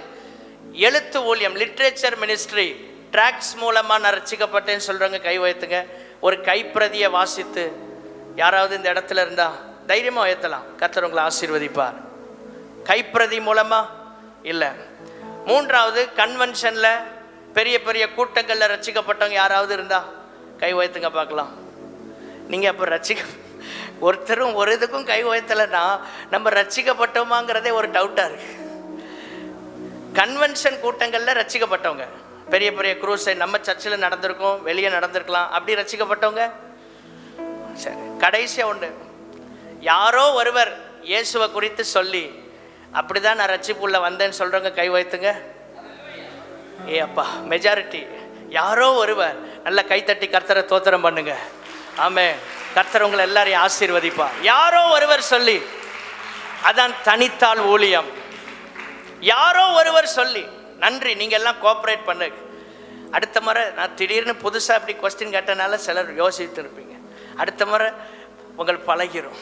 எழுத்து ஊழியம், லிட்ரேச்சர் மினிஸ்ட்ரி, ட்ராக்ஸ் மூலமா நான் ரட்சிக்கப்பட்டேன்னு சொல்றவங்க கை உயர்த்துங்க. ஒரு கைப்பிரதியை வாசித்து யாராவது இந்த இடத்துல இருந்தா தைரியமா உயர்த்தலாம். கர்த்தர் உங்களை ஆசீர்வதிப்பார். கைப்பிரதி மூலமா இல்லை. 3வது கன்வென்ஷன்ல, பெரிய பெரிய கூட்டங்கள்ல ரட்சிக்கப்பட்டவங்க யாராவது இருந்தா கை உயர்த்துங்க பார்க்கலாம். நீங்க அப்ப ஒருத்தரும் ஒரு இதுக்கும் கை உயர்த்தலைன்னா நம்ம ரட்சிக்கப்பட்டோமாங்கிறதே ஒரு டவுட்டா இருக்கு. கன்வென்ஷன் கூட்டங்கள்ல ரட்சிக்கப்பட்டவங்க, பெரிய பெரிய குரூஸ் நம்ம சர்ச்சில் நடந்திருக்கும், வெளியே நடந்திருக்கலாம், அப்படி ரட்சிக்கப்பட்டவங்க. சரி, கடைசியா உண்டு, யாரோ ஒருவர் இயேசுவை குறித்து சொல்லி அப்படிதான் நான் ரட்சிப்புள்ள வந்தேன்னு சொல்றவங்க கை வைத்துங்க. ஏ அப்பா, மெஜாரிட்டி யாரோ ஒருவர். நல்ல கைத்தட்டி கர்த்தரை தோத்திரம் பண்ணுங்க. ஆமென். கர்த்தர் உங்களை எல்லாரையும் ஆசீர்வதிப்பா. யாரோ ஒருவர் சொல்லி, அதான் தனித்தாள் ஊழியம். யாரோ ஒருவர் சொல்லி, நன்றி, நீங்க எல்லாம் கோஆப்ரேட் பண்ணு. அடுத்த முறை நான் திடீர்னு புதுசா இப்படி கொஸ்டின் கேட்டனால சிலர் யோசித்து இருப்பீங்க. அடுத்த முறை உங்கள் பழகிரும்.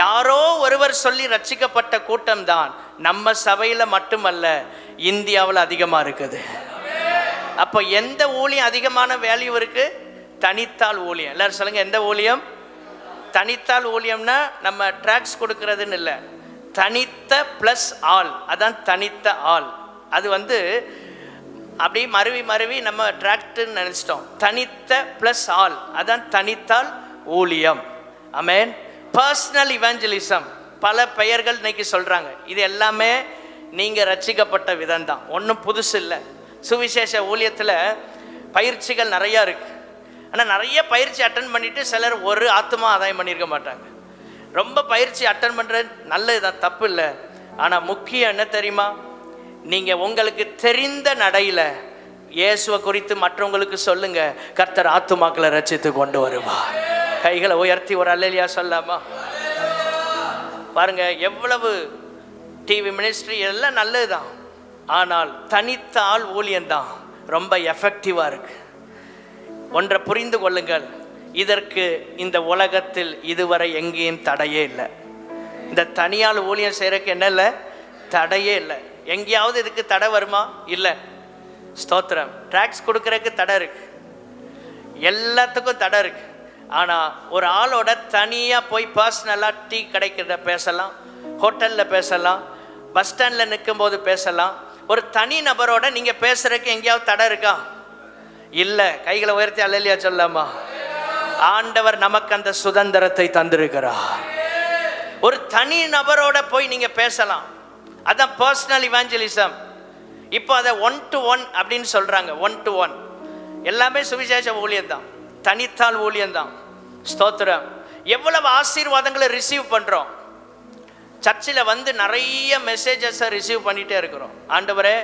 யாரோ ஒருவர் சொல்லி ரட்சிக்கப்பட்ட கூட்டம் தான் நம்ம சபையில மட்டுமல்ல, இந்தியாவில் அதிகமா இருக்குது. அப்போ எந்த ஊழியம் அதிகமான வேல்யூ இருக்கு? தனித்தாள் ஊழியம். எல்லாரும் சொல்லுங்க, எந்த ஊழியம்? தனித்தாள் ஊழியம்னா நம்ம ட்ராக்ஸ் கொடுக்கறதுன்னு இல்லை, தனித்த பிளஸ் ஆள். அதான் தனித்த ஆள். அது அப்படி மருவி நம்ம ட்ராக்ட்னு நினைச்சிட்டோம். தனித்த பிளஸ் ஆள், அதான் தனித்தாள் ஊழியம். ஆமென். பர்சனல் இவாஞ்சலிசம், பல பெயர்கள் இன்னைக்கு சொல்றாங்க. இது எல்லாமே நீங்க ரட்சிக்கப்பட்ட விதம் தான், ஒன்றும் புதுசு இல்லை. சுவிசேஷ ஊழியத்தில் பயிற்சிகள் நிறையா இருக்கு. ஆனால் நிறைய பயிற்சி அட்டன் பண்ணிட்டு சிலர் ஒரு ஆத்மா ஆதாயம் பண்ணியிருக்க மாட்டாங்க. ரொம்ப பயிற்சி அட்டன் பண்ணுறது நல்லது தான், தப்பு இல்லை. ஆனால் முக்கியம் என்ன தெரியுமா? நீங்கள் உங்களுக்கு தெரிந்த நடையில் இயேசுவை குறித்து மற்றவங்களுக்கு சொல்லுங்க. கர்த்தர் ஆத்துமாக்களை ரட்சித்து கொண்டு வருவார். கைகளை உயர்த்தி ஒரு அல்லேலூயா சொல்லாமா? பாருங்க, எவ்வளவு டிவி மினிஸ்ட்ரி எல்லாம் நல்லது தான், ஆனால் தனித்த ஆள் ஊழியம்தான் ரொம்ப எஃபெக்டிவாக இருக்கு. ஒன்றை புரிந்து கொள்ளுங்கள், இதற்கு இந்த உலகத்தில் இதுவரை எங்கேயும் தடையே இல்லை. இந்த தனியாள் ஊழியம் செய்யறதுக்கு என்ன இல்லை? தடையே இல்லை. எங்கேயாவது இதுக்கு தடை வருமா? இல்லை. ஸ்தோத்திரம். டாக்ஸ் கொடுக்கறதுக்கு தடை இருக்கு, எல்லாத்துக்கும் தடை இருக்கு. ஆனால் ஒரு ஆளோட தனியாக போய் பர்சனலாக டீ கிடைக்கிறத பேசலாம், ஹோட்டலில் பேசலாம், பஸ் ஸ்டாண்டில் நிற்கும் போது பேசலாம். ஒரு தனி நபரோட நீங்கள் பேசுறதுக்கு எங்கேயாவது தடை இருக்கா? இல்லை. கைகளை உயர்த்தி அல்லேலூயா சொல்லாமா? ஆண்டவர் நமக்கு அந்த சுதந்திரத்தை தந்திருக்கிறார். ஒரு தனி நபரோட போய் நீங்க பேசலாம். அதான் பர்சனல் இவாஞ்சலிசம். இப்போ அதை 1 to 1 அப்படின்னு சொல்றாங்க. 1 to 1 எல்லாமே சுவிசேஷ ஊழியம் தான், தனித்தாள் ஊழியம் தான். ஸ்தோத்திரம். எவ்வளவு ஆசீர்வாதங்களை ரிசீவ் பண்றோம். சர்ச்சில் வந்து நிறைய மெசேஜஸை ரிசீவ் பண்ணிட்டே இருக்கிறோம். ஆண்டவரே,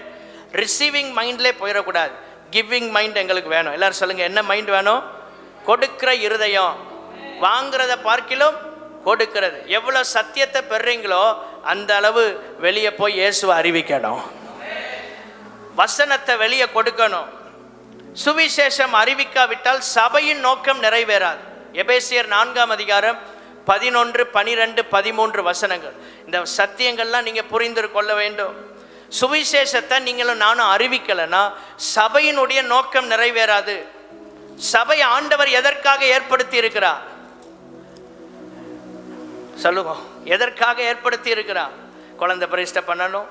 ரிசீவிங் மைண்ட்லேயே போயிடக்கூடாது, கிவிங் மைண்ட் எங்களுக்கு வேணும். எல்லாரும் சொல்லுங்க, என்ன மைண்ட் வேணும்? கொடுக்கிற இருதயம். வாங்குறத பார்க்கிலும் கொடுக்கிறது. எவ்வளோ சத்தியத்தை பெறுறீங்களோ அந்த அளவு வெளியே போய் இயேசுவை அறிவிக்கணும், வசனத்தை வெளியே கொடுக்கணும். சுவிசேஷம் அறிவிக்காவிட்டால் சபையின் நோக்கம் நிறைவேறாது. எபேசியர் 4ஆம் அதிகாரம் 11, 12, 13 வசனங்கள். இந்த சத்தியங்கள்லாம் நீங்க புரிந்து கொள்ள வேண்டும். சுவிசேஷத்தை நீங்களும் நானும் அறிவிக்கலைன்னா சபையினுடைய நோக்கம் நிறைவேறாது. சபை ஆண்டவர் எதற்காக ஏற்படுத்தி இருக்கிறார்? சொல்லுங்க, எதற்காக ஏற்படுத்தி இருக்கிறார்? குழந்தை பிரதிஷ்டை பண்ணணும்,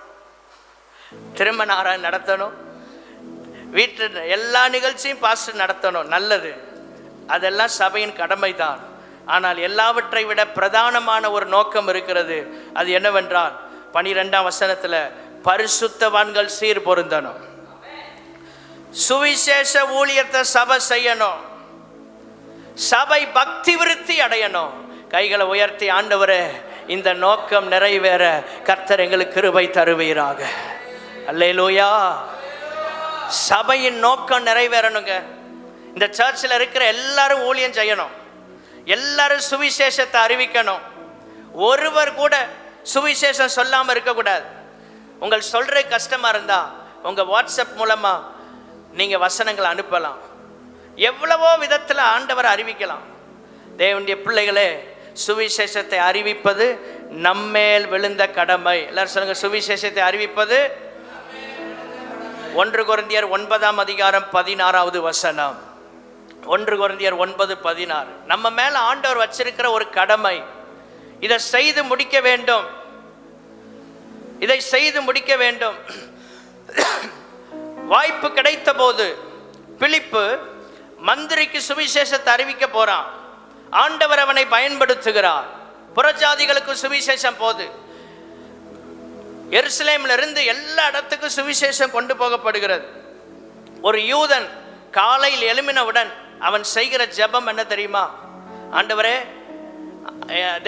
திருமண ஆராய்ச்சி நடத்தணும், வீட்டில் எல்லா நிகழ்ச்சியும் பாஸ்டர் நடத்தணும். நல்லது, அதெல்லாம் சபையின் கடமை தான். ஆனால் எல்லாவற்றை விட பிரதானமான ஒரு நோக்கம் இருக்கிறது. அது என்னவென்றால் 12ஆம் வசனத்தில் பரிசுத்தவான்கள் சீர் பொருந்தணும். சுவிசேஷ ஊழியத்தை சபை செய்யணும். சபை பக்தி விருத்தி அடையணும். கைகளை உயர்த்தி, ஆண்டவரே, இந்த நோக்கம் நிறைவேற கர்த்தர் எங்களுக்கு கிருபை தருவீராக. அல்லேலூயா. சபையின் நோக்கம் நிறைவேறணுங்க. இந்த சர்ச்சில் இருக்கிற எல்லாரும் ஊழியம் செய்யணும், எல்லாரும் சுவிசேஷத்தை அறிவிக்கணும். ஒருவர் கூட சுவிசேஷம் சொல்லாமல் இருக்கக்கூடாது. உங்கள் சொல்ற கஷ்டமா இருந்தா உங்க வாட்ஸ்அப் மூலமா நீங்க வசனங்களை அனுப்பலாம். எவ்வளவோ விதத்தில் ஆண்டவரை அறிவிக்கலாம். தேவனுடைய பிள்ளைகளே, சுவிசேஷத்தை அறிவிப்பது நம்மேல் விழுந்த கடமை. எல்லாரும் சொல்லுங்க, சுவிசேஷத்தை அறிவிப்பது. 1 கொரிந்தியர் 9ஆம் அதிகாரம் 16வது வசனம். 1 கொரிந்தியர் 9:16. நம்ம மேல ஆண்டவர் வச்சிருக்கிற ஒரு கடமை. இதை செய்து முடிக்க வேண்டும், இதை செய்து முடிக்க வேண்டும். வாய்ப்பு கிடைத்த போது பிலிப்பு மந்திரிக்கு சுவிசேஷத்தை அறிவிக்க போறான். ஆண்டவர் அவனை பயன்படுத்துகிறார். புறஜாதிகளுக்கு சுவிசேஷம் போது எருசலேம்ல இருந்து எல்லா இடத்துக்கும் சுவிசேஷம் கொண்டு போகப்படுகிறது. ஒரு யூதன் காலையில் எழும்பினவுடன் அவன் செய்கிற ஜெபம் என்ன தெரியுமா? ஆண்டவரே,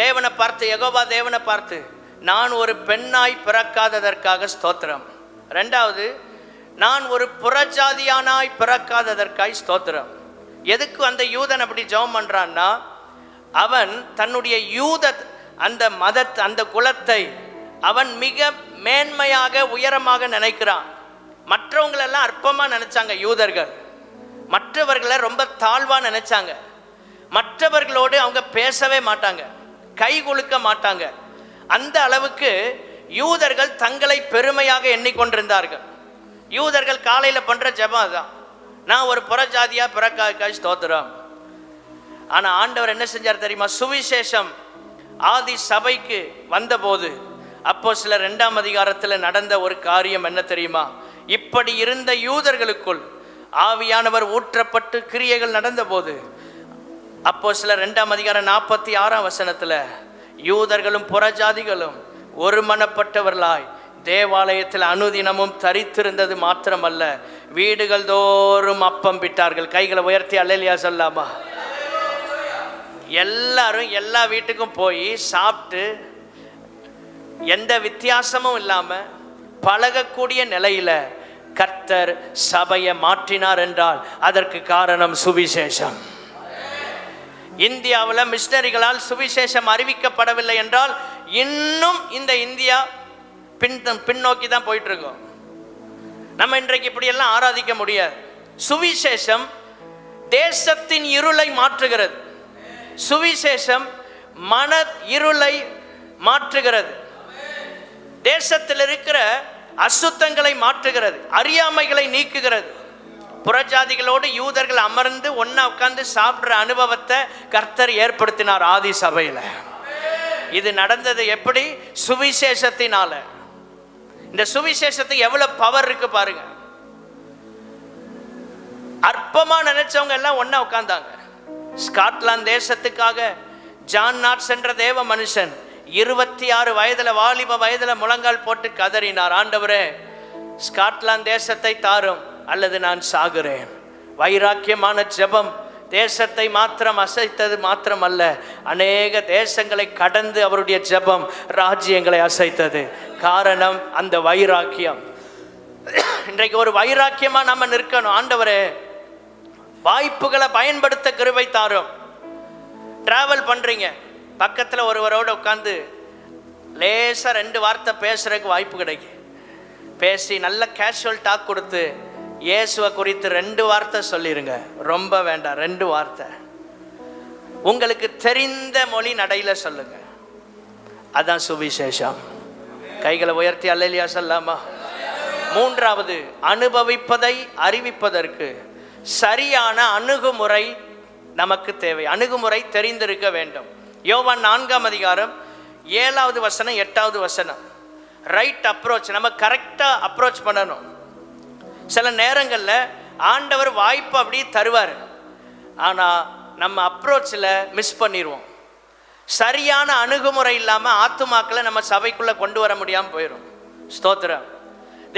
தேவனை பார்த்து, யெகோவா தேவனை பார்த்து, நான் ஒரு பெண்ணாய் பிறக்காததற்காக ஸ்தோத்திரம். 2வது, நான் ஒரு புறஜாதியானாய் பிறக்காததற்காய் ஸ்தோத்திரம். எதுக்கு அந்த யூதன் அப்படி ஜெபம் பண்றான்னா, அவன் தன்னுடைய யூத அந்த அந்த குலத்தை அவன் மிக மேன்மையாக உயரமாக நினைக்கிறான். மற்றவங்களெல்லாம் அற்பமாக நினைச்சாங்க யூதர்கள். மற்றவர்களை ரொம்ப தாழ்வா நினைச்சாங்க. மற்றவர்களோடு அவங்க பேசவே மாட்டாங்க, கை குலுக்க மாட்டாங்க. அந்த அளவுக்கு யூதர்கள் தங்களை பெருமையாக எண்ணிக்கொண்டிருந்தார்கள். யூதர்கள் காலையில் பண்ற ஜெபம் அதுதான், நான் ஒரு புறஜாதியா பிறக்காய் ஸ்தோத்திரம். ஆனா ஆண்டவர் என்ன செஞ்சார் தெரியுமா? சுவிசேஷம் ஆதி சபைக்கு வந்தபோது அப்போஸ்தலர் 2ஆம் அதிகாரத்தில் நடந்த ஒரு காரியம் என்ன தெரியுமா? இப்படி இருந்த யூதர்களுக்குள் ஆவியானவர் ஊற்றப்பட்டு கிரியைகள் நடந்த போது அப்போஸ்தலர் 2ஆம் அதிகாரம் 46ஆம் வசனத்தில் யூதர்களும் புறஜாதிகளும் ஒருமனப்பட்டவர்களாய் தேவாலயத்தில் அனுதினமும் தரித்திருந்தது மாத்திரமல்ல, வீடுகள் தோறும் அப்பம் பிட்டார்கள். கைகளை உயர்த்தி அல்லேலூயா சொல்லாமா? எல்லாரும் எல்லா வீட்டுக்கும் போய் சாப்பிட்டு எந்த வித்தியாசமும் இல்லாம பழகக்கூடிய நிலையில கர்த்தர் சபையை மாற்றினார் என்றால் அதற்கு காரணம் சுவிசேஷம். இந்தியாவில் மிஷனரிகளால் சுவிசேஷம் அறிவிக்கப்படவில்லை என்றால் இன்னும் இந்த இந்தியா பின்னோக்கி தான் போயிட்டு இருக்கோம். நம்ம இன்றைக்கு இப்படியெல்லாம் ஆராதிக்க முடியாது. சுவிசேஷம் தேசத்தின் இருளை மாற்றுகிறது. சுவிசேஷம் மன இருளை மாற்றுகிறது. தேசத்தில் இருக்கிற அசுத்தங்களை மாற்றுகிறது, அறியாமைகளை நீக்குகிறது. புறஜாதிகளோடு யூதர்கள் அமர்ந்து ஒன்னா உட்கார்ந்து சாப்பிடுற அனுபவத்தை கர்த்தர் ஏற்படுத்தினார் ஆதி சபையில. இது நடந்தது எப்படி? சுவிசேஷத்தினால. இந்த சுவிசேஷத்துக்கு எவ்வளவு பவர் இருக்கு பாருங்க. அற்பமா நினைச்சவங்க எல்லாம் ஒன்னா உட்கார்ந்தாங்க. ஸ்காட்லாந்து தேசத்துக்காக ஜான் நாட்ஸ் என்ற தேவ மனுஷன் 26 வயதுல, வாலிப வயதுல முழங்கால் போட்டு கதறினார், ஆண்டவரே ஸ்காட்லாந்து தேசத்தை தாரும் அல்லது நான் சாகுறேன். வைராக்கியமான ஜெபம் தேசத்தை மாத்திரம் அசைத்தது மாத்திரமல்ல, அநேக தேசங்களை கடந்து அவருடைய ஜெபம் ராஜ்யங்களை அசைத்தது. காரணம் அந்த வைராக்கியம். இன்றைக்கு ஒரு வைராக்கியமா நம்ம நிற்கணும். ஆண்டவரே வாய்ப்புகளை பயன்படுத்த கிருபை தாரும். டிராவல் பண்றீங்க, பக்கத்துல ஒருவரோட உட்கார்ந்து லேசா 2 வார்த்தை பேசுறதுக்கு வாய்ப்பு கிடைக்கும். பேசி நல்ல கேஷுவல் டாக் கொடுத்து இயேசுவை குறித்து 2 வார்த்தை சொல்லிருங்க. ரொம்ப வேண்டாம், 2 வார்த்தை உங்களுக்கு தெரிந்த மொழி நடையில சொல்லுங்க. அதான் சுவிசேஷம். கைகளை உயர்த்தி அல்லேலூயா சொல்லாமா? 3வது, அனுபவிப்பதை அறிவிப்பதற்கு சரியான அணுகுமுறை நமக்கு தேவை. அணுகுமுறை தெரிந்திருக்க வேண்டும். யோவான் 4ஆம் அதிகாரம் 7வது வசனம் 8வது வசனம். ரைட் அப்ரோச், நம்ம கரெக்டாக அப்ரோச் பண்ணணும். சில நேரங்களில் ஆண்டவர் வாய்ப்பு அப்படி தருவார், ஆனால் நம்ம அப்ரோச்சில் மிஸ் பண்ணிடுவோம். சரியான அணுகுமுறை இல்லாமல் ஆத்துமாக்களை நம்ம சபைக்குள்ளே கொண்டு வர முடியாமல் போயிடும். ஸ்தோத்திரம்.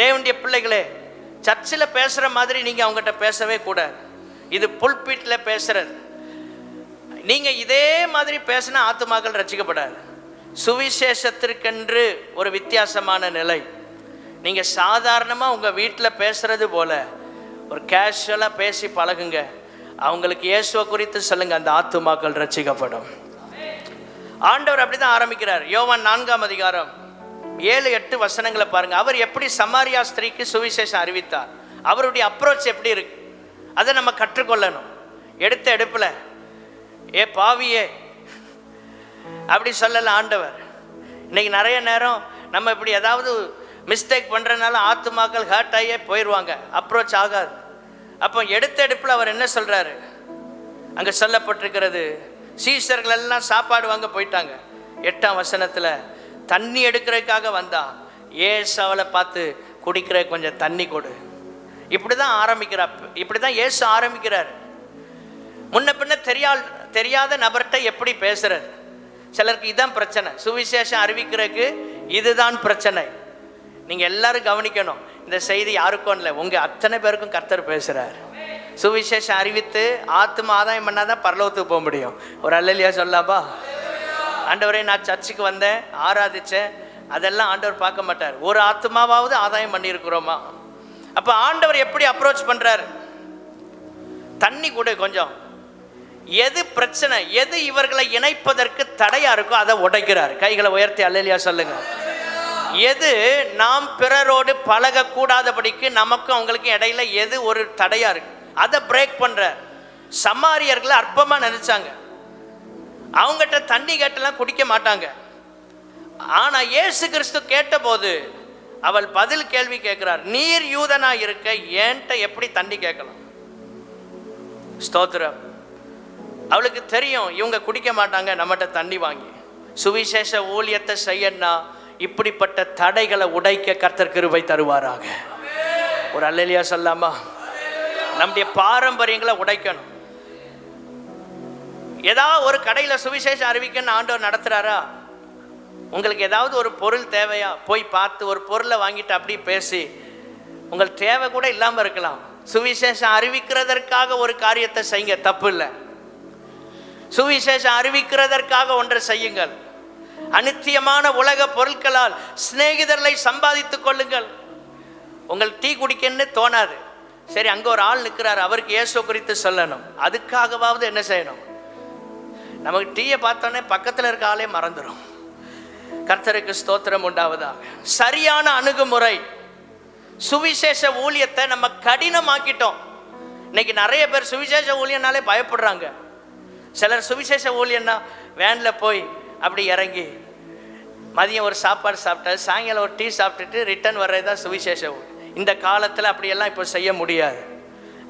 தேவனுடைய பிள்ளைகளே, சர்ச்சில் பேசுகிற மாதிரி நீங்கள் அவங்ககிட்ட பேசவே கூடாது. இது புல்பிட்டில் பேசுகிறது. நீங்கள் இதே மாதிரி பேசினா ஆத்துமாக்கள் ரட்சிக்கப்படாது. சுவிசேஷத்திற்கென்று ஒரு வித்தியாசமான நிலை. நீங்கள் சாதாரணமாக உங்கள் வீட்டில் பேசுகிறது போல ஒரு கேஷுவலாக பேசி பழகுங்க. அவங்களுக்கு இயேசுவை குறித்து சொல்லுங்கள், அந்த ஆத்துமாக்கள் ரட்சிக்கப்படும். ஆண்டவர் அப்படி தான் ஆரம்பிக்கிறார். யோவான் 4ஆம் அதிகாரம் 7-8 வசனங்களை பாருங்க. அவர் எப்படி சமாரியா ஸ்திரீக்கு சுவிசேஷம் அறிவித்தார், அவருடைய அப்ரோச் எப்படி இருக்கு, அதை நம்ம கற்றுக்கொள்ளணும். எடுத்த எடுப்பில் ஏ பாவியே அப்படி சொல்லல ஆண்டவர். இன்னைக்கு நிறைய நேரம் நம்ம இப்படி ஏதாவது மிஸ்டேக் பண்ணுறதுனால ஆத்துமாக்கள் ஹர்ட் ஆகியே போயிடுவாங்க, அப்ரோச் ஆகாது. அப்போ எடுத்த எடுப்பில் அவர் என்ன சொல்கிறாரு, அங்கே சொல்லப்பட்டிருக்கிறது, சீஷர்கள் எல்லாம் சாப்பாடு வாங்க போயிட்டாங்க. 8ஆம் வசனத்தில் தண்ணி எடுக்கிறதுக்காக வந்தா, ஏசு அவளை பார்த்து குடிக்கிற கொஞ்சம் தண்ணி கொடு. இப்படி தான் ஆரம்பிக்கிறார். இப்படி தான் ஏசு ஆரம்பிக்கிறார். முன்ன பின்ன தெரியாத நபர்கிட்ட எப்படி பேசுறது? சிலருக்கு இதுதான் பிரச்சனை. சுவிசேஷம் அறிவிக்கிறதுக்கு இதுதான் பிரச்சனை. நீங்கள் எல்லாரும் கவனிக்கணும். இந்த செய்தி யாருக்கும் இல்லை, உங்கள் அத்தனை பேருக்கும் கர்த்தர் பேசுகிறார். சுவிசேஷம் அறிவித்து ஆத்தும ஆதாயம் பண்ணாதான் பரலோகத்துக்கு போக முடியும். ஒரு அல்லேலூயா சொல்லாமா? ஆண்டவரே நான் சர்ச்சுக்கு வந்தேன், ஆராதிச்சேன், அதெல்லாம் ஆண்டவர் பார்க்க மாட்டார். ஒரு ஆத்மாவாவது ஆதாயம் பண்ணியிருக்கிறோமா? அப்போ ஆண்டவர் எப்படி அப்ரோச் பண்ணுறார்? தண்ணி கூட கொஞ்சம். எது பிரச்சனை, எது இவர்களை இணைப்பதற்கு தடையா இருக்கோ அதை உடைக்கிறார். கைகளை உயர்த்தி அல்லேலூயா சொல்லுங்க. எது நாம் பிறரோடு பழகக்கூடாதபடிக்கு நமக்கும் அவங்களுக்கும் இடையில எது ஒரு தடையா இருக்கு, அதை பிரேக் பண்றார். சமாரியர்களை அற்பமா நினைச்சாங்க, அவங்ககிட்ட தண்ணி கேட்டெல்லாம் குடிக்க மாட்டாங்க. ஆனா இயேசு கிறிஸ்து கேட்டபோது அவள் பதில் கேள்வி கேட்கிறார், நீர் யூதனா இருக்க ஏன்ட்ட எப்படி தண்ணி கேட்கலாம்? ஸ்தோத்திரம். அவளுக்கு தெரியும் இவங்க குடிக்க மாட்டாங்க, நம்மகிட்ட தண்ணி வாங்கி. சுவிசேஷ ஊழியத்தை செய்யணும்னா இப்படிப்பட்ட தடைகளை உடைக்க கர்த்தர் கிருபை தருவாராக. ஒரு அல்லேலூயா சொல்லாமா? நம்முடைய பாரம்பரியங்களை உடைக்கணும். ஏதாவது ஒரு கடையில் சுவிசேஷம் அறிவிக்கன்னு ஆண்டவர் நடத்துறாரா? உங்களுக்கு ஏதாவது ஒரு பொருள் தேவையா? போய் பார்த்து ஒரு பொருளை வாங்கிட்டு அப்படி பேசி, உங்களுக்கு தேவை கூட இல்லாமல் இருக்கலாம். சுவிசேஷம் அறிவிக்கிறதற்காக ஒரு காரியத்தை செய்யுங்க, தப்பு இல்லை. சுவிசேஷம் அறிவிக்கிறதற்காக ஒன்றை செய்யுங்கள். அநித்தியமான உலக பொருட்களால் சிநேகிதர்களை சம்பாதித்துக் கொள்ளுங்கள். உங்களுக்கு டீ குடிக்கணும்னு தோணாது, சரி அங்கே ஒரு ஆள் நிற்கிறார், அவருக்கு இயேசு குறித்து சொல்லணும், அதுக்காகவாவது என்ன செய்யணும்? நமக்கு டீயை பார்த்தோன்னே பக்கத்தில் இருக்க ஆளே மறந்துடும். கர்த்தருக்கு ஸ்தோத்திரம் உண்டாவதாக. சரியான அணுகுமுறை. சுவிசேஷ ஊழியத்தை நம்ம கடினமாக்கிட்டோம். இன்னைக்கு நிறைய பேர் சுவிசேஷ ஊழியனாலே பயப்படுறாங்க. சிலர் சுவிசேஷ ஊழியன்னா வேனில் போய் அப்படி இறங்கி மதியம் ஒரு சாப்பாடு சாப்பிட்டாரு, சாயங்காலம் ஒரு டீ சாப்பிட்டுட்டு ரிட்டர்ன் வர்றது தான் சுவிசேஷ ஊழியம். இந்த காலத்தில் அப்படியெல்லாம் இப்போ செய்ய முடியாது.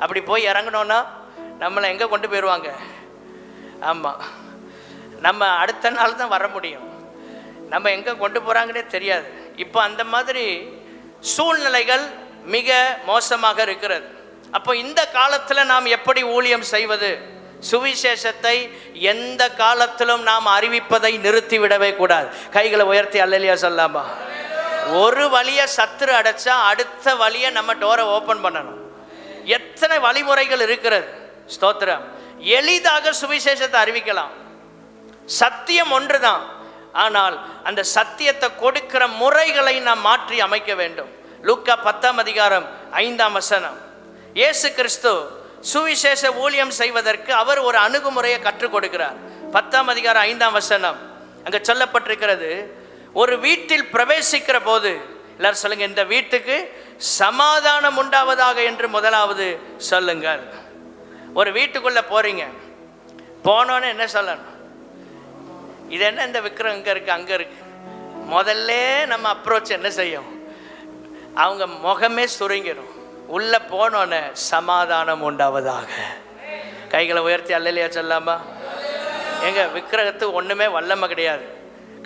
அப்படி போய் இறங்கினோன்னா நம்மளை எங்கே கொண்டு போயிடுவாங்க? ஆமாம், நம்ம அடுத்த நாள் தான் வர முடியும். நம்ம எங்கே கொண்டு போகிறாங்கன்னே தெரியாது. இப்போ அந்த மாதிரி சூழ்நிலைகள் மிக மோசமாக இருக்கிறது. அப்போ இந்த காலத்தில் நாம் எப்படி ஊழியம் செய்வது? சுவிசேஷத்தை எந்த காலத்திலும் நாம் அறிவிப்பதை நிறுத்திவிடவே கூடாது. கைகளை உயர்த்தி அல்லேலூயா சொல்லாமா? ஒரு வழியை சத்துரு அடைச்சா அடுத்த வழியை நம்ம டோரை ஓப்பன் பண்ணணும். எத்தனை வழிமுறைகள் இருக்கிறது. ஸ்தோத்திரம். எளிதாக சுவிசேஷத்தை அறிவிக்கலாம். சத்தியம் ஒன்று தான். ஆனால் அந்த சத்தியத்தை கொடுக்கிற முறைகளை நாம் மாற்றி அமைக்க வேண்டும். லூக்கா 10:5 இயேசு கிறிஸ்து சுவிசேஷ ஊழியம் செய்வதற்கு அவர் ஒரு அணுகுமுறையை கற்றுக் கொடுக்கிறார். 10:5 அங்க சொல்லப்பட்டிருக்கிறது, ஒரு வீட்டில் பிரவேசிக்கிற போது எல்லாரும் சொல்லுங்க, இந்த வீட்டுக்கு சமாதானம் உண்டாவதாக என்று முதலாவது சொல்லுங்கள். ஒரு வீட்டுக்குள்ள போறீங்க, போனோன்னு என்ன சொல்லணும்? இது என்ன இந்த விக்கிரம் இங்க இருக்கு அங்க இருக்கு. முதல்ல நம்ம அப்ரோச் என்ன செய்யும்? அவங்க முகமே சுருங்கிடும். உள்ள போனோன்னு சமாதானம் உண்டாவதாக. கைகளை உயர்த்தி அல்லேலூயா சொல்லாமா? எங்க விக்கிரகத்துக்கு ஒண்ணுமே வல்லமை கிடையாது.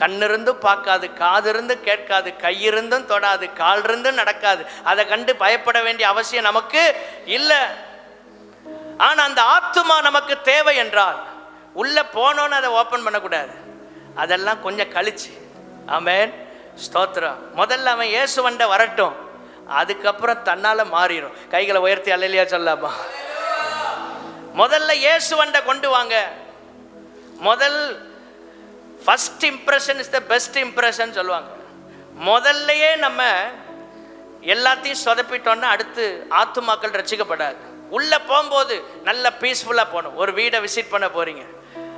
கண்ணிருந்தும் பார்க்காது, காதிருந்து கேட்காது, கையிருந்தும் தொடாது, கால் இருந்தும் நடக்காது. அதை கண்டு பயப்பட வேண்டிய அவசியம் நமக்கு இல்லை. ஆனா அந்த ஆத்துமா நமக்கு தேவை என்றால் உள்ள போனோன்னு அதை ஓப்பன் பண்ணக்கூடாது. அதெல்லாம் கொஞ்சம் கழிச்சு. ஆமென், ஸ்தோத்திரம். முதல்ல அவன் இயேசுவண்ட வரட்டும், அதுக்கப்புறம் தன்னால மாறிடும். கைகளை உயர்த்தி அல்லேலூயா சொல்லாமா? முதல்ல இயேசுவண்ட கொண்டு வாங்க. முதல் first impression is the best impression சொல்லுவாங்க. முதல்லையே நம்ம எல்லாத்தையும் சொதப்பிட்டோன்னா அடுத்து ஆத்துமாக்கள் ரசிக்கப்படாது. உள்ளே போகும்போது நல்ல பீஸ்ஃபுல்லாக போகணும். ஒரு வீடை விசிட் பண்ண போகிறீங்க,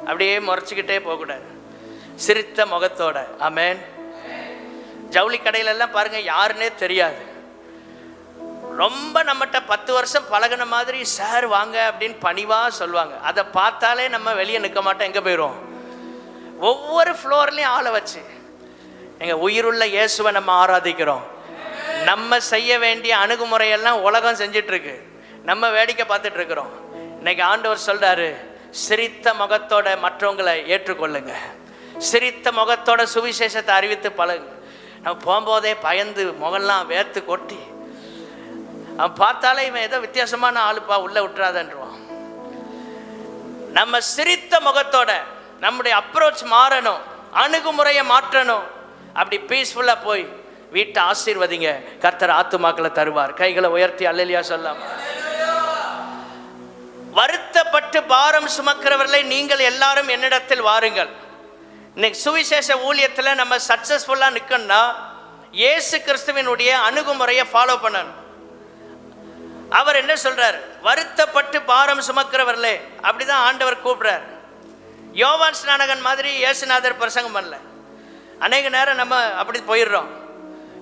அப்படியே முறைச்சிக்கிட்டே போகக்கூடாது, சிரித்த முகத்தோட. ஆமென். ஜவுளி கடையிலெல்லாம் பாருங்கள், யாருன்னே தெரியாது. ரொம்ப நம்மகிட்ட 10 வருஷம் பழகின மாதிரி சார் வாங்க அப்படின்னு பணிவாக சொல்லுவாங்க. அதை பார்த்தாலே நம்ம வெளியே நிற்க மாட்டோம், எங்கே போயிடுவோம்? ஒவ்வொரு ஃப்ளோர்லையும் ஆளை வச்சு எங்கள் உயிருள்ள இயேசுவை நம்ம ஆராதிக்கிறோம். நம்ம செய்ய வேண்டிய அணுகுமுறையெல்லாம் உலகம் செஞ்சிட்ருக்கு, நம்ம வேடிக்கை பார்த்துட்டு இருக்கிறோம். இன்னைக்கு ஆண்டவர் சொல்றாரு, சிரித்த முகத்தோட மற்றவங்களை ஏற்றுக்கொள்ளுங்க, சிரித்த முகத்தோட சுவிசேஷத்தை அறிவித்து பழகுங்க. நம்ம போகும்போதே பயந்து முகம்லாம் வேர்த்து கொட்டி, அவன் பார்த்தாலே இவன் ஏதோ வித்தியாசமான ஆளுப்பா, உள்ள விட்டுறாதன்றான். நம்ம சிரித்த முகத்தோட நம்முடைய அப்ரோச் மாறணும், அணுகுமுறையை மாற்றணும். அப்படி பீஸ்ஃபுல்லா போய் வீட்டை ஆசீர்வதிங்க, கர்த்தர் ஆத்துமாக்களை தருவார். கைகளை உயர்த்தி அல்லேலூயா சொல்லலாம். வருத்தப்பட்டு பாரம் சுமக்கிறவர்களை நீங்கள் எல்லாரும் என்னிடத்தில் வாருங்கள். இன்னைக்கு சுவிசேஷ ஊழியத்தில் நம்ம சக்சஸ்ஃபுல்லாக நிற்கணும்னா இயேசு கிறிஸ்துவினுடைய அணுகுமுறையை ஃபாலோ பண்ணணும். அவர் என்ன சொல்றார்? வருத்தப்பட்டு பாரம் சுமக்கிறவர்களே, அப்படிதான் ஆண்டவர் கூப்பிடுறார். யோவான் ஸ்நானகன் மாதிரி இயேசுநாதர் பிரசங்கம் பண்ணல. அநேக நேரம் நம்ம அப்படி போயிடுறோம்.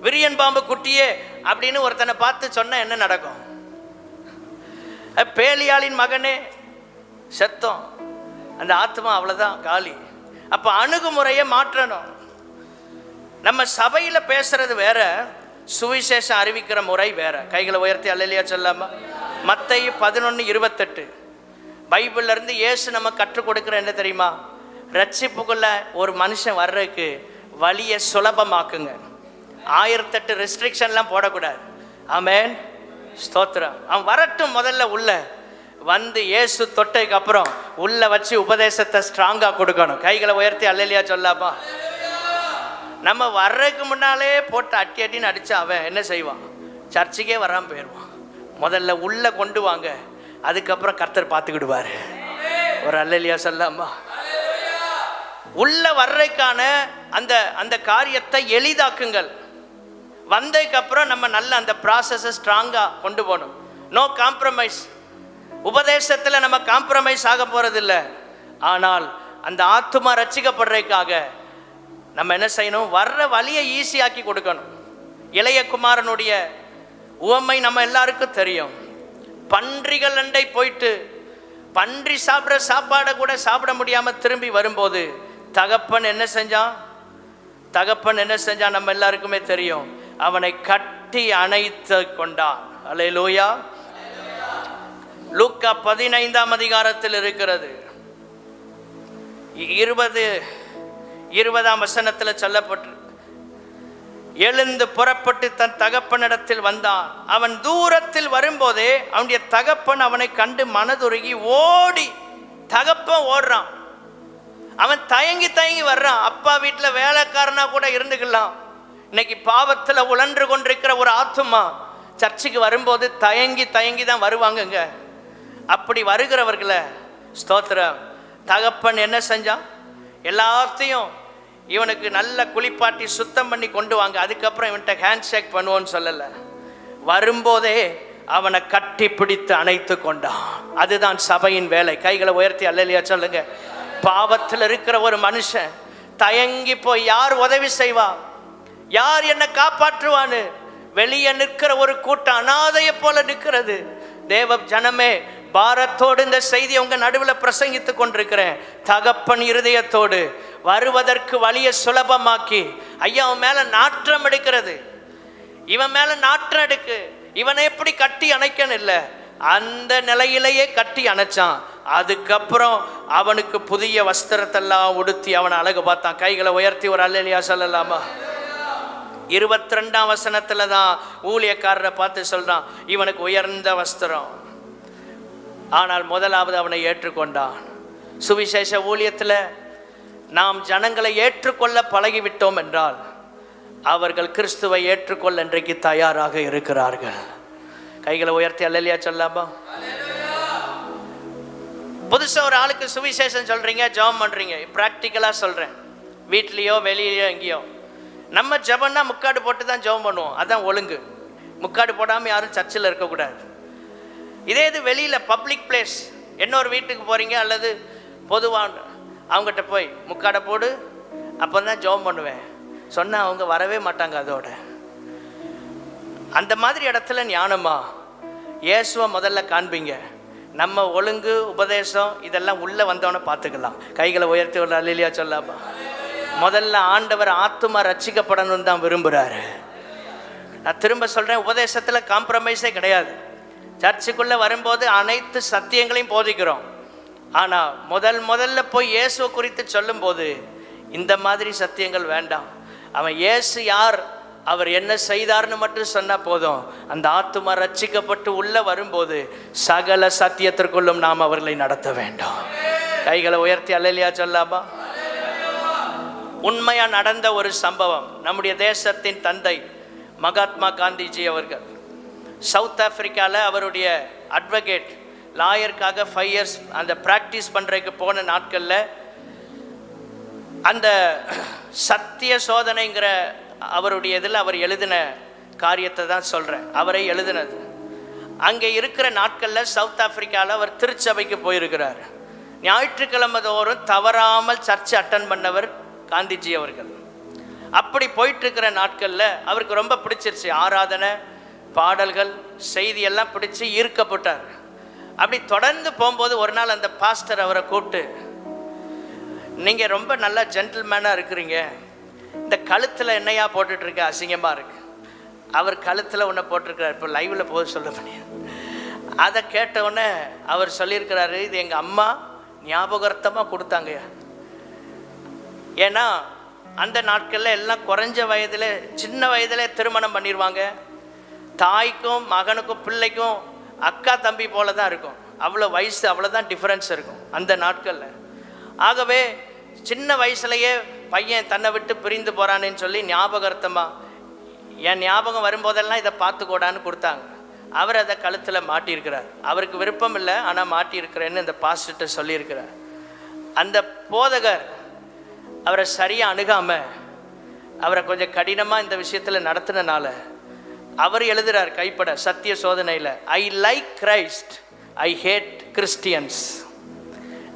விரியன் பாம்பு குட்டியே அப்படின்னு ஒருத்தனை பார்த்து சொன்ன என்ன நடக்கும்? பேலியாளின் மகனே செத்தோம், அந்த ஆத்மா அவ்வளோதான் காலி. அப்போ அணுகுமுறையை மாற்றணும். நம்ம சபையில் பேசுறது வேற, சுவிசேஷம் அறிவிக்கிற முறை வேற. கைகளை உயர்த்தி அல்லேலூயா சொல்லாமா? மத்தேயு 11:28 பைபிள்ல இருந்து இயேசு நம்ம கற்றுக் கொடுக்குற என்ன தெரியுமா? ரட்சிப்புக்குள்ள ஒரு மனுஷன் வர்றதுக்கு வழியை சுலபமாக்குங்க. 1008 ரெஸ்ட்ரிக்ஷன்லாம் போடக்கூடாது. ஆமென், ஸ்தோத்திரம். அவன் வரட்டும், முதல்ல உள்ள வந்து இயேசு தொட்டைக்கு அப்புறம் உள்ள வச்சு உபதேசத்தை ஸ்ட்ராங்காக கொடுக்கணும். கைகளை உயர்த்தி அல்லேலூயா சொல்லாமா? நம்ம வர்றதுக்கு முன்னாலே போட்டு அட்டி அட்டின்னு அடிச்சு அவன் என்ன செய்வான்? சர்ச்சுக்கே வராமல் போயிடுவான். முதல்ல உள்ள கொண்டு வாங்க, அதுக்கப்புறம் கர்த்தர் பார்த்துக்கிடுவார். ஒரு அல்லேலூயா சொல்லாமா? உள்ள வர்றதுக்கான அந்த அந்த காரியத்தை எளிதாக்குங்கள். வந்ததுக்கு அப்புறம் நம்ம நல்ல அந்த ப்ராசஸை ஸ்ட்ராங்காக கொண்டு போகணும். No compromise. உபதேசத்தில் நம்ம காம்ப்ரமைஸ் ஆக போகிறதில்ல. ஆனால் அந்த ஆத்துமா ரட்சிக்கப்படுறதுக்காக நம்ம என்ன செய்யணும்? வர்ற வழியை ஈஸியாக்கி கொடுக்கணும். இளைய குமாரனுடைய உவமை நம்ம எல்லாருக்கும் தெரியும். பன்றிகள் அண்டை போயிட்டு பன்றி சாப்பிட்ற சாப்பாடை கூட சாப்பிட முடியாமல் திரும்பி வரும்போது தகப்பன் என்ன செஞ்சான்? தகப்பன் என்ன செஞ்சான் நம்ம எல்லாருக்குமே தெரியும். அவனை கட்டி அணைத்து கொண்டான். அல்லேலூயா. லூக்கா 15 இருக்கிறது. 20 சொல்லப்பட்டு, எழுந்து புறப்பட்டு தன் தகப்பனிடத்தில் வந்தான். அவன் தூரத்தில் வரும்போதே அவனுடைய தகப்பன் அவனை கண்டு மனதுருகி ஓடி தகப்பன் ஓடுறான், அவன் தயங்கி தயங்கி வர்றான். அப்பா வீட்டில் வேலைக்காரனா கூட இருந்துக்கலாம். இன்னைக்கு பாவத்தில் உழன்று கொண்டிருக்கிற ஒரு ஆத்துமா சர்ச்சுக்கு வரும்போது தயங்கி தயங்கி தான் வருவாங்கங்க. அப்படி வருகிறவர்களை ஸ்தோத்திரம், தகப்பன் என்ன செஞ்சான்? எல்லாத்தையும் இவனுக்கு நல்ல குளிப்பாட்டி சுத்தம் பண்ணி கொண்டு வாங்க, அதுக்கப்புறம் இவன்கிட்ட ஹேண்ட் ஷேக் பண்ணுவோன்னு சொல்லலை. வரும்போதே அவனை கட்டி பிடித்து அணைத்து கொண்டான். அதுதான் சபையின் வேலை. கைகளை உயர்த்தி அல்லேலூயா சொல்லுங்க. பாவத்தில் இருக்கிற ஒரு மனுஷன் தயங்கி போய் யார் உதவி செய்வா, யார் என்னை காப்பாற்றுவான்னு வெளியே நிற்கிற ஒரு கூட்டம் அனாதையை போல நிற்கிறது. தேவ ஜனமே, பாரத்தோடு இந்த செய்தியை உங்க நடுவில் பிரசங்கித்து கொண்டிருக்கிறேன். தகப்பன் இருதயத்தோடு வருவதற்கு வழியை சுலபமாக்கி, ஐயா அவன் மேல நாற்றம் எடுக்கிறது, இவன் மேல நாற்றம் எடுக்கு, இவனை எப்படி கட்டி அணைக்கணும் இல்லை, அந்த நிலையிலேயே கட்டி அணைச்சான். அதுக்கப்புறம் அவனுக்கு புதிய வஸ்திரத்தெல்லாம் உடுத்தி அவனை அழகு பார்த்தான். கைகளை உயர்த்தி ஒரு அல்லேலூயா சொல்லலாமா? 22ஆம் வசனத்துல தான் ஊழியக்காரரை பார்த்து சொல்றான், இவனுக்கு உயர்ந்த வஸ்திரம். ஆனால் முதலாவது அவனை ஏற்றுக்கொண்டான். சுவிசேஷ ஊழியத்தில் நாம் ஜனங்களை ஏற்றுக்கொள்ள பழகிவிட்டோம் என்றால் அவர்கள் கிறிஸ்துவை ஏற்றுக்கொள்ள இன்றைக்கு தயாராக இருக்கிறார்கள். கைகளை உயர்த்தி அல்லேலூயா சொல்லாமா? புதுசாக ஒரு ஆளுக்கு சுவிசேஷம் சொல்றீங்க, ஜெபம் பண்றீங்க. ப்ராக்டிக்கலாக சொல்றேன், வீட்லேயோ வெளியிலையோ எங்கேயோ நம்ம ஜெபம்னா முக்காடு போட்டு தான் ஜெபம் பண்ணுவோம், அதான் ஒழுங்கு. முக்காடு போடாமல் யாரும் சர்ச்சில் இருக்கக்கூடாது. இதே இது வெளியில் பப்ளிக் பிளேஸ், இன்னொரு வீட்டுக்கு போகிறீங்க அல்லது பொதுவாக அவங்ககிட்ட போய் முக்காடை போடு, அப்போ தான் ஜெபம் பண்ணுவேன் சொன்னால் அவங்க வரவே மாட்டாங்க. அதோட அந்த மாதிரி இடத்துல ஞானமா இயேசுவை முதல்ல காண்பீங்க. நம்ம ஒழுங்கு உபதேசம் இதெல்லாம் உள்ளே வந்தவனை பார்த்துக்கலாம். கைகளை உயர்த்தி ஒரு அல்லேலூயா சொல்லாமா? முதல்ல ஆண்டவர் ஆத்துமா ரட்சிக்கப்படணும்னு தான் விரும்புகிறாரு. நான் திரும்ப சொல்கிறேன், உபதேசத்தில் காம்ப்ரமைஸே கிடையாது. சர்ச்சுக்குள்ளே வரும்போது அனைத்து சத்தியங்களையும் போதிக்கிறோம். ஆனால் முதல்ல போய் இயேசுவை குறித்து சொல்லும்போது இந்த மாதிரி சத்தியங்கள் வேண்டாம். அவன் இயேசு யார், அவர் என்ன செய்தார்னு மட்டும் சொன்னால் போதும். அந்த ஆத்துமா ரட்சிக்கப்பட்டு உள்ளே வரும்போது சகல சத்தியத்திற்குள்ளும் நாம் அவர்களை நடத்த வேண்டும். கைகளை உயர்த்தி அல்லேலூயா சொல்லாமா? உண்மையாக நடந்த ஒரு சம்பவம். நம்முடைய தேசத்தின் தந்தை மகாத்மா காந்திஜி அவர்கள் சவுத் ஆப்பிரிக்காவில் அவருடைய அட்வொகேட் லாயருக்காக 5 இயர்ஸ் அந்த ப்ராக்டிஸ் பண்ணுறதுக்கு போன நாட்களில் அந்த சத்திய சோதனைங்கிற அவருடைய இதில் அவர் எழுதின காரியத்தை தான் சொல்கிறேன். அவரை எழுதினது அங்கே இருக்கிற நாட்களில் சவுத் ஆப்பிரிக்காவில் அவர் திருச்சபைக்கு போயிருக்கிறார். ஞாயிற்றுக்கிழமை தோறும் தவறாமல் சர்ச்சை அட்டன் பண்ணவர் காந்திஜி அவர்கள். அப்படி போயிட்டுருக்கிற நாட்களில் அவருக்கு ரொம்ப பிடிச்சிருச்சு, ஆராதனை பாடல்கள் செய்தியெல்லாம் பிடிச்சி ஈர்க்கப்பட்டார். அப்படி தொடர்ந்து போகும்போது ஒரு நாள் அந்த பாஸ்டர் அவரை கூப்பிட்டு, நீங்கள் ரொம்ப நல்லா ஜென்டில்மேனாக இருக்கிறீங்க, இந்த கழுத்தில் என்னையா போட்டுட்ருக்க, அசிங்கமாக இருக்கு. அவர் கழுத்தில் ஒன்று போட்டிருக்கிறார், இப்போ லைவில் போக சொல்ல முடியாது. அதை கேட்டவுடனே அவர் சொல்லியிருக்கிறாரு, இது எங்கள் அம்மா ஞாபகார்த்தமாக கொடுத்தாங்கய்யா. ஏன்னா அந்த நாட்களில் எல்லாம் குறைஞ்ச வயதில் சின்ன வயதில் திருமணம் பண்ணிடுவாங்க. தாய்க்கும் மகனுக்கும் பிள்ளைக்கும் அக்கா தம்பி போல தான் இருக்கும், அவ்வளோ வயசு அவ்வளோதான் டிஃப்ரென்ஸ் இருக்கும் அந்த நாட்களில். ஆகவே சின்ன வயசுலையே பையன் தன்னை விட்டு பிரிந்து போகிறான்னு சொல்லி ஞாபகார்த்தமாக என் ஞாபகம் வரும்போதெல்லாம் இதை பார்த்துக்கூடான்னு கொடுத்தாங்க. அவர் அதை கழுத்தில் மாட்டியிருக்கிறார். அவருக்கு விருப்பம் இல்லை, ஆனால் மாட்டியிருக்கிறேன்னு இந்த பாஸ்டர்கிட்ட சொல்லியிருக்கிறார். அந்த போதகர் அவரை சரியாக அணுகாமல் அவரை கொஞ்சம் கடினமாக இந்த விஷயத்தில் நடத்தினால அவர் எழுதுகிறார் கைப்பட சத்திய சோதனையில், I like Christ, I hate Christians.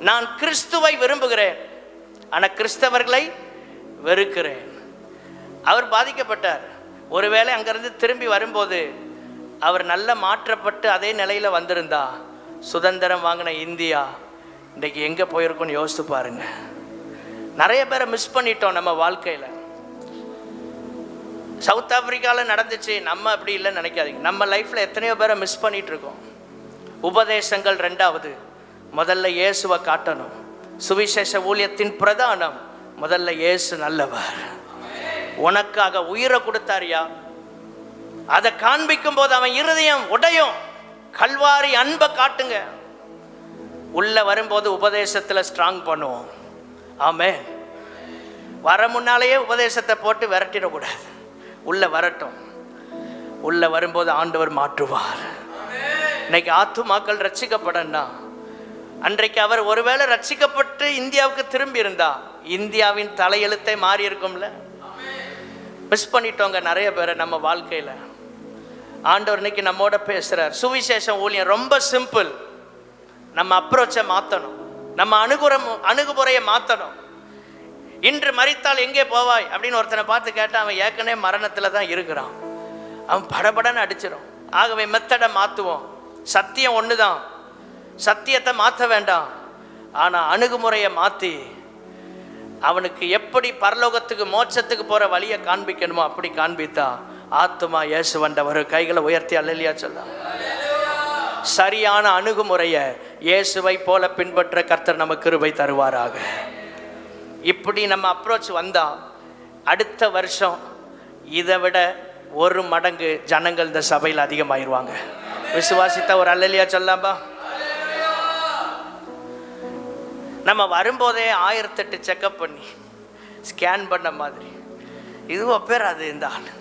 நான் கிறிஸ்துவை விரும்புகிறேன், ஆனால் கிறிஸ்தவர்களை வெறுக்கிறேன். அவர் பாதிக்கப்பட்டார். ஒருவேளை அங்கேருந்து திரும்பி வரும்போது அவர் நல்ல மாற்றப்பட்டு அதே நிலையில் வந்திருந்தா சுதந்திரம் வாங்கின இந்தியா இன்றைக்கி எங்கே போயிருக்கோன்னு யோசித்து பாருங்க. நிறைய பேரை மிஸ் பண்ணிட்டோம் நம்ம வாழ்க்கையில். சவுத் ஆப்பிரிக்காவில் நடந்துச்சு, நம்ம அப்படி இல்லைன்னு நினைக்காதீங்க. நம்ம லைஃப்பில் எத்தனையோ பேரை மிஸ் பண்ணிகிட்ருக்கோம். உபதேசங்கள் 2வது, முதல்ல இயேசுவை காட்டணும். சுவிசேஷ ஊழியத்தின் பிரதானம் முதல்ல இயேசு நல்லவர், உனக்காக உயிரை கொடுத்தாரியா, அதை காண்பிக்கும் போது அவன் இருதயம் உடையும். கல்வாரி அன்பை காட்டுங்க. உள்ளே வரும்போது உபதேசத்தில் ஸ்ட்ராங் பண்ணுவோம். ஆமென். வர முன்னாலேயே உபதேசத்தை போட்டு விரட்டிடக்கூடாது. உள்ளே வரட்டும். உள்ளே வரும்போது ஆண்டவர் மாற்றுவார். இன்னைக்கு ஆத்துமாக்கள் ரட்சிக்கப்படனா, அன்றைக்கு அவர் ஒருவேளை ரட்சிக்கப்பட்டு இந்தியாவுக்கு திரும்பி இருந்தா இந்தியாவின் தலையெழுத்தை மாறி இருக்கும்ல. மிஸ் பண்ணிட்டோங்க நிறைய பேரை நம்ம வாழ்க்கையில். ஆண்டவர் இன்னைக்கு நம்மோட பேசுகிறார். சுவிசேஷம் ஊழியம் ரொம்ப சிம்பிள். நம்ம அப்ரோச்சை மாற்றணும், நம்ம அணுகுமுறையை மாற்றணும். இன்று மரித்தால் எங்கே போவாய் அப்படின்னு ஒருத்தனை பார்த்து கேட்டால் அவன் ஏற்கனவே மரணத்தில் தான் இருக்கிறான். அவன் படபடன்னு அடிச்சிடும். ஆகவே மெத்தடை மாற்றுவோம். சத்தியம் ஒன்று தான், சத்தியத்தை மாற்ற வேண்டாம். ஆனால் அணுகுமுறையை மாற்றி அவனுக்கு எப்படி பரலோகத்துக்கு மோட்சத்துக்கு போகிற வழியை காண்பிக்கணுமோ அப்படி காண்பித்தா ஆத்துமா இயேசுவண்டவர். கைகளை உயர்த்தி அல்லேலூயா சொல்லலாம். சரியான அணுகுமுறையை இயேசுவை போல பின்பற்ற கர்த்தர் நமக்கு கிருபை தருவாராக. இப்படி நம்ம அப்ரோச் வந்தால் அடுத்த வருஷம் இதை விட 1 மடங்கு ஜனங்கள் இந்த சபையில் அதிகமாயிருவாங்க. விசுவாசித்த ஒரு அல்லேலூயா சொல்லலாம்பா. நம்ம வரும்போதே 1008 செக்கப் பண்ணி ஸ்கேன் பண்ண மாதிரி இதுவோ பேர் அது இந்த ஆள்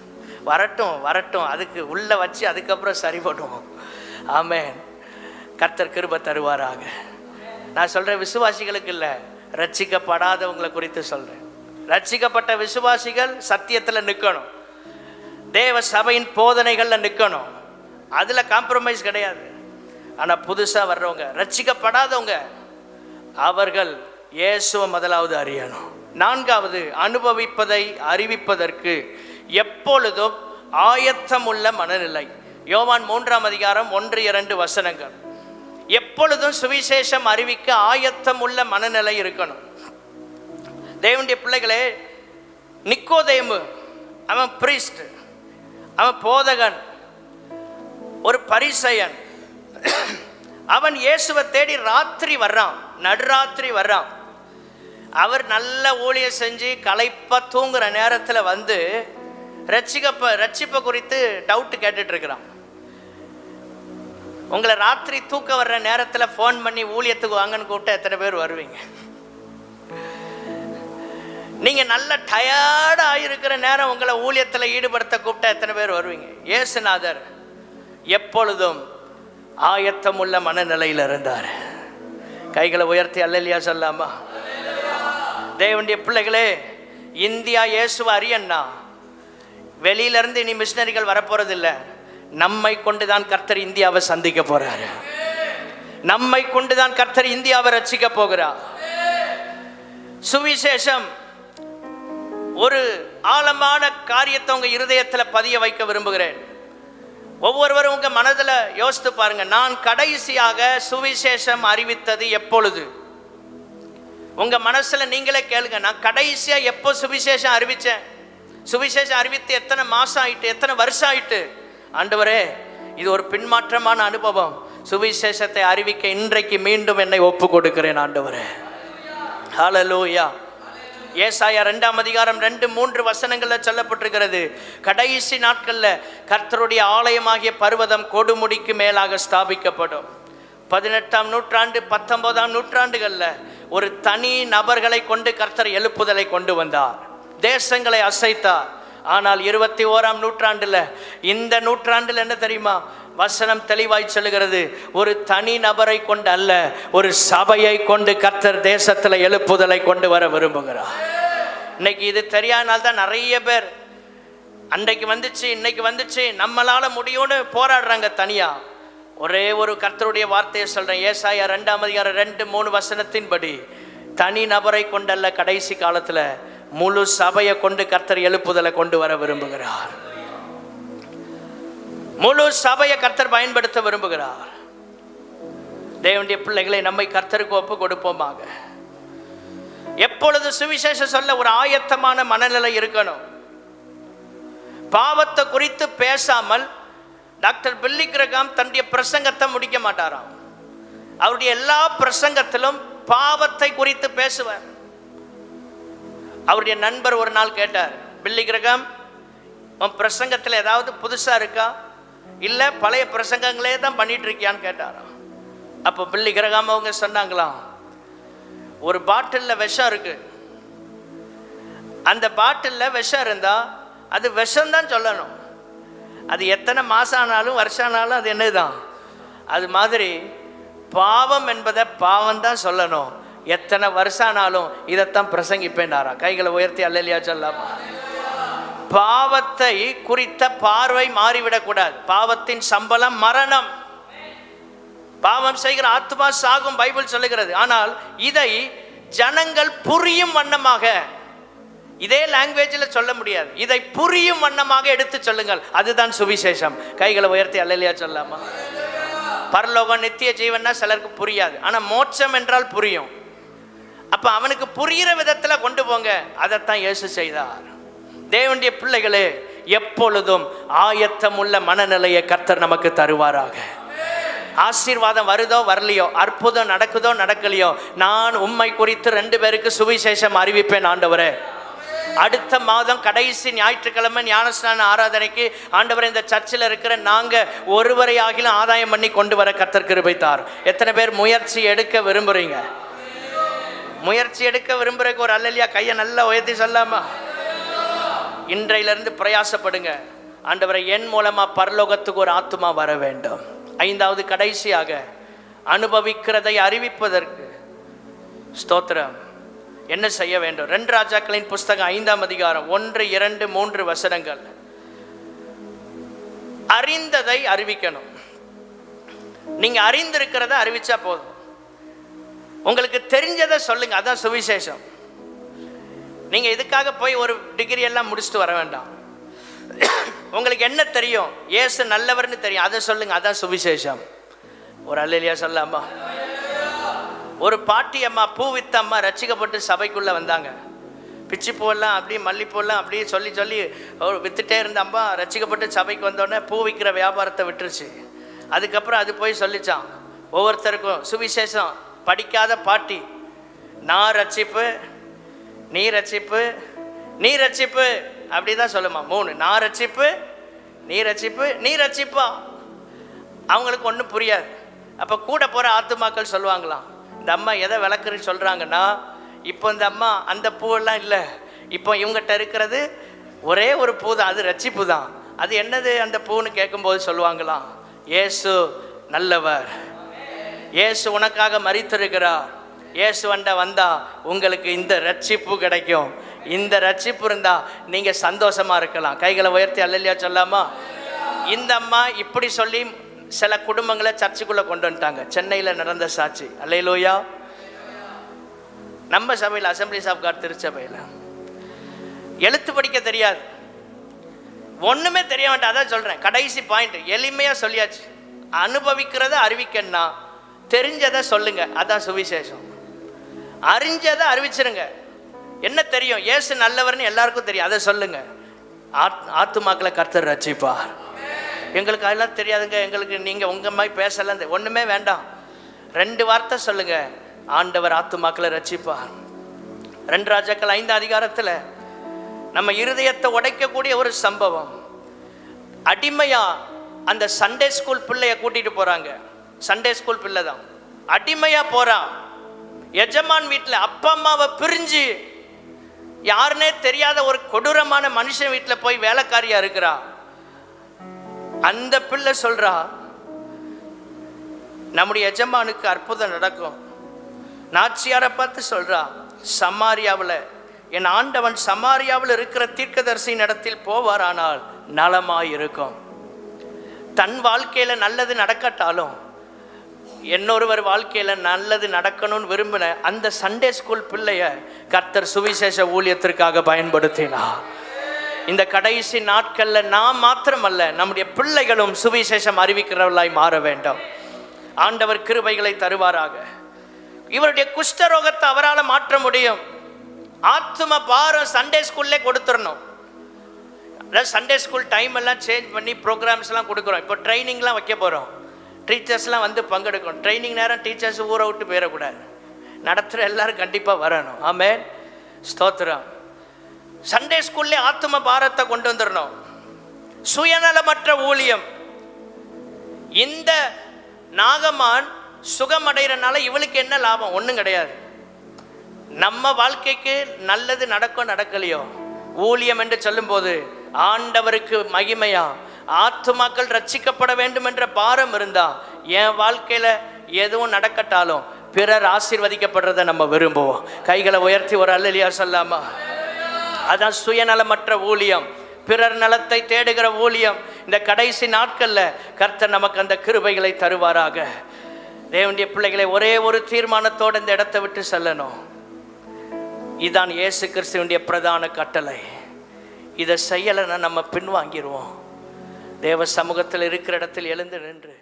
வரட்டும் வரட்டும் அதுக்கு உள்ளே வச்சு அதுக்கப்புறம் சரி பண்ணுவோம். ஆமென். கர்த்தர் கிருபை தருவாராக. நான் சொல்கிறேன் விசுவாசிகளுக்கு இல்லை, ரட்சிக்கப்படாதவங்களை குறித்து சொல்கிறேன். ரட்சிக்கப்பட்ட விசுவாசிகள் சத்தியத்தில் நிற்கணும், தேவ சபையின் போதனைகளில் நிற்கணும், அதில் காம்ப்ரமைஸ் கிடையாது. ஆனால் புதுசாக வர்றவங்க ரட்சிக்கப்படாதவங்க அவர்கள் இயேசுவை முதலாவது அறியணும். 4வது அனுபவிப்பதை அறிவிப்பதற்கு எப்பொழுதும் ஆயத்தம் உள்ள மனநிலை. யோவான் 3ஆம் அதிகாரம் 1-2 வசனங்கள். எப்பொழுதும் சுவிசேஷம் அறிவிக்க ஆயத்தம் உள்ள மனநிலை இருக்கணும். தேவனுடைய பிள்ளைகளே, நிக்கோதேமு அவன் பிரீஸ்ட், அவன் போதகன், ஒரு பரிசேயன். அவன் இயேசுவை தேடி ராத்திரி வர்றான், நடுராத்திரி வர்றான். அவர் நல்ல ஊழியம் செஞ்சு களைப்பா தூங்குற நேரத்தில் வந்து ரட்சிப்பை குறித்து டவுட் கேட்டுட்டு இருக்கிறான். உங்களை ராத்திரி தூக்க வர்ற நேரத்தில் ஃபோன் பண்ணி ஊழியத்துக்கு வாங்கன்னு கூப்பிட்டா எத்தனை பேர் வருவீங்க? நீங்கள் நல்ல டயர்டாக இருக்கிற நேரம் உங்களை ஊழியத்தில் ஈடுபடுத்த கூப்பிட்டா எத்தனை பேர் வருவீங்க? இயேசுநாதர் எப்பொழுதும் ஆயத்தம் உள்ள மனநிலையில் இருந்தார். கைகளை உயர்த்தி அல்லேலூயா சொல்லாமா? தேவனுடைய பிள்ளைகளே, இந்தியா இயேசுவை அறியன்னா வெளியிலிருந்து இனி மிஷினரிகள் வரப்போறதில்லை. நம்மை கொண்டுதான் கர்த்தர் இந்தியாவை சந்திக்க போறாரு. நம்மை கொண்டுதான் கர்த்தர் இந்தியாவை ரட்சிக்க போகிறார். சுவிசேஷம் ஒரு ஆழமான காரியத்தை உங்க இருதயத்தில் பதிய வைக்க விரும்புகிறேன். ஒவ்வொருவரும் உங்க மனதில் யோசித்து பாருங்க, நான் கடைசியாக சுவிசேஷம் அறிவித்தது எப்பொழுது? உங்க மனசுல நீங்களே கேளுங்க, நான் கடைசியா எப்போ சுவிசேஷம் அறிவிச்சேன்? சுவிசேஷம் அறிவித்து எத்தனை மாசம் ஆயிட்டு, எத்தனை வருஷம் ஆயிட்டு? ஆண்டவரே, இது ஒரு பின்மாற்றமான அனுபவம். சுவிசேஷத்தை அறிவிக்க இன்றைக்கு மீண்டும் என்னை ஒப்பு கொடுக்கிறேன் ஆண்டவரே. ஹல்லேலூயா. ஏசாயா 2ஆம் அதிகாரம் 2-3 வசனங்களில் சொல்லப்பட்டிருக்கிறது, கடைசி நாட்களில் கர்த்தருடைய ஆலயமாகிய பர்வதம் கொடுமுடிக்கு மேலாக ஸ்தாபிக்கப்படும். 18ஆம் நூற்றாண்டு 19ஆம் நூற்றாண்டுகளில் ஒரு தனி நபர்களை கொண்டு கர்த்தர் எழுப்புதலை கொண்டு வந்தார், தேசங்களை அசைத்தார். ஆனால் 21ஆம் நூற்றாண்டில், இந்த நூற்றாண்டில் என்ன தெரியுமா? வசனம் தெளிவாய் சொல்லுகிறது, ஒரு தனி நபரை கொண்டு அல்ல, ஒரு சபையை கொண்டு கர்த்தர் தேசத்தில் எழுப்புதலை கொண்டு வர விரும்புகிறார். இன்னைக்கு இது தெரியாதனால்தான் நிறைய பேர் அன்றைக்கு வந்துச்சு இன்னைக்கு வந்துச்சு நம்மளால முடியும்னு போராடுறாங்க தனியா. ஒரே ஒரு கர்த்தருடைய வார்த்தையை சொல்றேன். ஏசாயா 2ஆம் அதிகாரம் 2-3 வசனத்தின்படி தனி நபரை கொண்டல்ல, கடைசி காலத்துல முழு சபையை கொண்டு கர்த்தர் எழுப்புதலை கொண்டு வர விரும்புகிறார். முழு சபையை கர்த்தர் பயன்படுத்த விரும்புகிறார். தேவனுடைய பிள்ளைகளை நம்மை கர்த்தருக்கு ஒப்பு கொடுப்போமாக. எப்பொழுது சுவிசேஷம் சொல்ல ஒரு ஆயத்தமான மனநிலை இருக்கணும். பாவத்தை குறித்து பேசாமல் டாக்டர் பில்லி கிரகாம் தன்னுடைய பிரசங்கத்தை முடிக்க மாட்டாராம். அவருடைய எல்லா பிரசங்கத்திலும் பாவத்தை குறித்து பேசுவார். அவருடைய நண்பர் ஒரு நாள் கேட்டார், பில்லி கிரகாம், உன் பிரசங்கத்தில் ஏதாவது புதுசாக இருக்கா, இல்லை பழைய பிரசங்கங்களே தான் பண்ணிட்டு இருக்கியான்னு கேட்டாராம். அப்போ பில்லி கிரகாம் அவங்க சொன்னாங்களாம், ஒரு பாட்டிலில் விஷம் இருக்கு, அந்த பாட்டிலில் விஷம் இருந்தா அது விஷம்தான் சொல்லணும். அது எத்தனை மாதம் ஆனாலும் வருஷம் ஆனாலும் அது என்னதுதான். அது மாதிரி பாவம் என்பதை பாவம் தான் சொல்லணும். எத்தனை வருஷம் ஆனாலும் இதைத்தான் பிரசங்கிப்பேன்னாரா? கைகளை உயர்த்தி அல்லேலூயா சொல்லாமா? பாவத்தை குறித்த பார்வை மாறிவிடக்கூடாது. பாவத்தின் சம்பளம் மரணம். பாவம் செய்கிற ஆத்துமா சாகும் பைபிள் சொல்லுகிறது. ஆனால் இதை ஜனங்கள் புரியும் வண்ணமாக, இதே லாங்குவேஜில் சொல்ல முடியாது, இதை புரியும் வண்ணமாக எடுத்து சொல்லுங்கள். அதுதான் சுவிசேஷம். கைகளை உயர்த்தி அல்லேலூயா சொல்லாமா? பரலோகம் நித்திய ஜீவன்னா சிலருக்கு புரியாது, ஆனால் மோட்சம் என்றால் புரியும். அப்போ அவனுக்கு புரிகிற விதத்தில் கொண்டு போங்க. அதைத்தான் இயேசு செய்தார். தேவனுடைய பிள்ளைகளே, எப்பொழுதும் ஆயத்தம் உள்ள மனநிலையை கர்த்தர் நமக்கு தருவாராக. ஆசீர்வாதம் வருதோ வரலையோ, அற்புதம் நடக்குதோ நடக்கலையோ, நான் உம்மை குறித்து 2 பேருக்கு சுவிசேஷம் அறிவிப்பேன் ஆண்டவரே. அடுத்த மாதம் கடைசி ஞாயிற்றுக்கிழமை ஞானஸ்நான ஆராதனைக்கு ஆண்டவரே இந்த சர்ச்சில் இருக்கிற நாங்கள் ஒருவரை ஆகிலும் ஆதாயம் பண்ணி கொண்டு வர கர்த்தர் கிருபை தார். எத்தனை பேர் முயற்சி எடுக்க விரும்புறீங்க? முயற்சி எடுக்க விரும்புறதுக்கு ஒரு அல்லேலூயா கையை நல்லா உயர்த்தி சொல்லாமா? இன்றையிலிருந்து பிரயாசப்படுங்க. ஆண்டவரை என் மூலமா பரலோகத்துக்கு ஒரு ஆத்துமா வர வேண்டும். 5வது கடைசியாக அனுபவிக்கிறதை அறிவிப்பதற்கு ஸ்தோத்திரம் என்ன செய்ய வேண்டும்? 2 ராஜாக்களின் புஸ்தகம் 5ஆம் அதிகாரம் 1, 2, 3 வசனங்கள். அறிந்ததை அறிவிக்கணும். நீங்க அறிந்திருக்கிறத அறிவிச்சா போதும். உங்களுக்கு தெரிஞ்சதை சொல்லுங்க, அதான் சுவிசேஷம். நீங்க இதுக்காக போய் ஒரு டிகிரி எல்லாம் முடிச்சுட்டு வர வேண்டாம். உங்களுக்கு என்ன தெரியும்? இயேசு நல்லவர்னு தெரியும், அதை சொல்லுங்க, அதான் சுவிசேஷம். ஒரு அல்லேலூயா சொல்லாமா? ஒரு பாட்டி அம்மா, பூ வித்த அம்மா ரட்சிக்கப்பட்டு சபைக்குள்ளே வந்தாங்க. பிச்சி பூவெல்லாம் அப்படியே மல்லிப்பூவெல்லாம் அப்படியே சொல்லி சொல்லி வித்துட்டே இருந்த அம்மா ரட்சிக்கப்பட்டு சபைக்கு வந்தோடனே பூ விற்கிற வியாபாரத்தை விட்டுருச்சு. அதுக்கப்புறம் அது போய் சொல்லிச்சான் ஒவ்வொருத்தருக்கும் சுவிசேஷம். படிக்காத பாட்டி, நான் ரட்சிப்பு, நீ ரட்சிப்பு, நீ ரட்சிப்பு, அப்படி தான் சொல்லுமா. 3, நான் ரட்சிப்பு, நீ ரட்சிப்பு, நீ ரட்சிப்பா. அவங்களுக்கு ஒன்றும் புரியாது. அப்போ கூட போகிற ஆத்துமாக்கள் சொல்லுவாங்களாம், இந்த அம்மா எதை விளக்குறன்னு சொல்கிறாங்கன்னா, இப்போ இந்த அம்மா அந்த பூவெல்லாம் இல்லை, இப்போ இவங்ககிட்ட இருக்கிறது ஒரே ஒரு பூ தான், அது ரட்சிப்பு தான். அது என்னது அந்த பூன்னு கேட்கும்போது சொல்லுவாங்களாம், இயேசு நல்லவர், இயேசு உனக்காக மரித்திருக்கிறார், இயேசு வந்தா உங்களுக்கு இந்த ரட்சிப்பு கிடைக்கும். இந்த ரட்சிப்பு இருந்தால் நீங்கள் சந்தோஷமாக இருக்கலாம். கைகளை உயர்த்தி அல்லேலூயா சொல்லாமா? இந்த அம்மா இப்படி சொல்லி சில குடும்பங்களை சர்ச்சுக்குள்ளே கொண்டு வந்துட்டாங்க. சென்னையில் நடந்த சாட்சி. அல்லேலூயா. நம்ம சபையில் அசம்பிளிஸ் ஆஃப் காட் திருச்சபையில் எழுத்து படிக்க தெரியாது, ஒன்றுமே தெரிய வேண்டாம். அதான் சொல்கிறேன், கடைசி பாயிண்ட் எளிமையாக சொல்லியாச்சு. அனுபவிக்கிறத அறிவிக்கன்னா தெரிஞ்சதை சொல்லுங்க, அதான் சுவிசேஷம். அறிஞ்சதை அறிவிச்சிருங்க. என்ன தெரியும்? இயேசு நல்லவர்னு எல்லாருக்கும் தெரியும், அதை சொல்லுங்க. ஆத்துமாக்களை கர்த்தர் ரட்சிப்பார். எங்களுக்கு அதெல்லாம் தெரியாதுங்க, எங்களுக்கு நீங்கள் உங்கள் மாதிரி பேசலாம், ஒன்றுமே வேண்டாம். 2 வார்த்தை சொல்லுங்க, ஆண்டவர் ஆத்துமாக்களை ரட்சிப்பார். 2 ராஜாக்கள் 5 அதிகாரத்தில் நம்ம இருதயத்தை உடைக்கக்கூடிய ஒரு சம்பவம். அடிமையா அந்த சண்டே ஸ்கூல் பிள்ளைய கூட்டிட்டு போறாங்க. சண்டே ஸ்கூல் பிள்ளை தான் அடிமையா போறான். எஜமான் வீட்டில் அப்பா அம்மாவை பிரிஞ்சு யாருன்னே தெரியாத ஒரு கொடூரமான மனுஷன் வீட்டில் போய் வேலைக்காரியா இருக்கிறா. அந்த பிள்ளை சொல்றா, நம்முடைய எஜமானுக்கு அற்புதம் நடக்கும். நாச்சியாரை பார்த்து சொல்றா, சமாரியாவில் என் ஆண்டவன் சமாரியாவில் இருக்கிற தீர்க்கதரிசியின் இடத்தில் போவாரானால் நலமாயிருக்கும். தன் வாழ்க்கையில் நல்லது நடக்கட்டாலும் இன்னொருவர் வாழ்க்கையில் நல்லது நடக்கணும்னு விரும்பின அந்த சண்டே ஸ்கூல் பிள்ளைய கர்த்தர் சுவிசேஷ ஊழியத்திற்காக பயன்படுத்தினார். இந்த கடைசி நாட்களில் நாம் மாத்திரமல்ல, நம்முடைய பிள்ளைகளும் சுவிசேஷம் அறிவிக்கிறவர்களாய் மாற வேண்டும். ஆண்டவர் கிருபைகளை தருவாராக. இவருடைய குஷ்டரோகத்தை அவரால் மாற்ற முடியும். ஆத்தும பாரம் சண்டே ஸ்கூல்லே கொடுத்துடணும். அதாவது சண்டே ஸ்கூல் டைம் எல்லாம் சேஞ்ச் பண்ணி ப்ரோக்ராம்ஸ்லாம் கொடுக்குறோம். இப்போ ட்ரைனிங்லாம் வைக்க போகிறோம். டீச்சர்ஸ்லாம் வந்து பங்கெடுக்கணும். ட்ரைனிங் நேரம் டீச்சர்ஸ் ஊரை விட்டு போயிடக்கூடாது. நடத்துகிற எல்லாரும் கண்டிப்பாக வரணும். ஆமென், ஸ்தோத்திரம். சண்டே ஸ்கூல்லே ஆத்தும பாரத்தை கொண்டு வந்துடணும். சுயநலமற்ற ஊழியம். இந்த நாகமான் சுகம் அடைகிறனால இவளுக்கு என்ன லாபம்? ஒன்றும் கிடையாது. நம்ம வாழ்க்கைக்கு நல்லது நடக்கலையோ, ஊழியம் என்று சொல்லும்போது ஆண்டவருக்கு மகிமையா, ஆத்துமாக்கள் ரட்சிக்கப்பட வேண்டும் என்ற பாரம் இருந்தா, என் வாழ்க்கையில எதுவும் நடக்கட்டாலும் பிறர் ஆசீர்வதிக்கப்படுறதை நம்ம விரும்புவோம். கைகளை உயர்த்தி ஒரு அல்லேலூயா சொல்லாமா? அதான் சுயநலமற்ற ஊழியம், பிறர் நலத்தை தேடுகிற ஊழியம். இந்த கடைசி நாட்கள்ல கர்த்தர் நமக்கு அந்த கிருபைகளை தருவாராக. தேவனுடைய பிள்ளைகளை, ஒரே ஒரு தீர்மானத்தோடு இந்த இடத்தை விட்டு செல்லணும். இதான் இயேசு கிறிஸ்துவினுடைய பிரதான கட்டளை. இதை செய்யலைன்னா நம்ம பின்வாங்கிடுவோம். தேவ சமூகத்தில் இருக்கிற இடத்தில் எழுந்து நின்று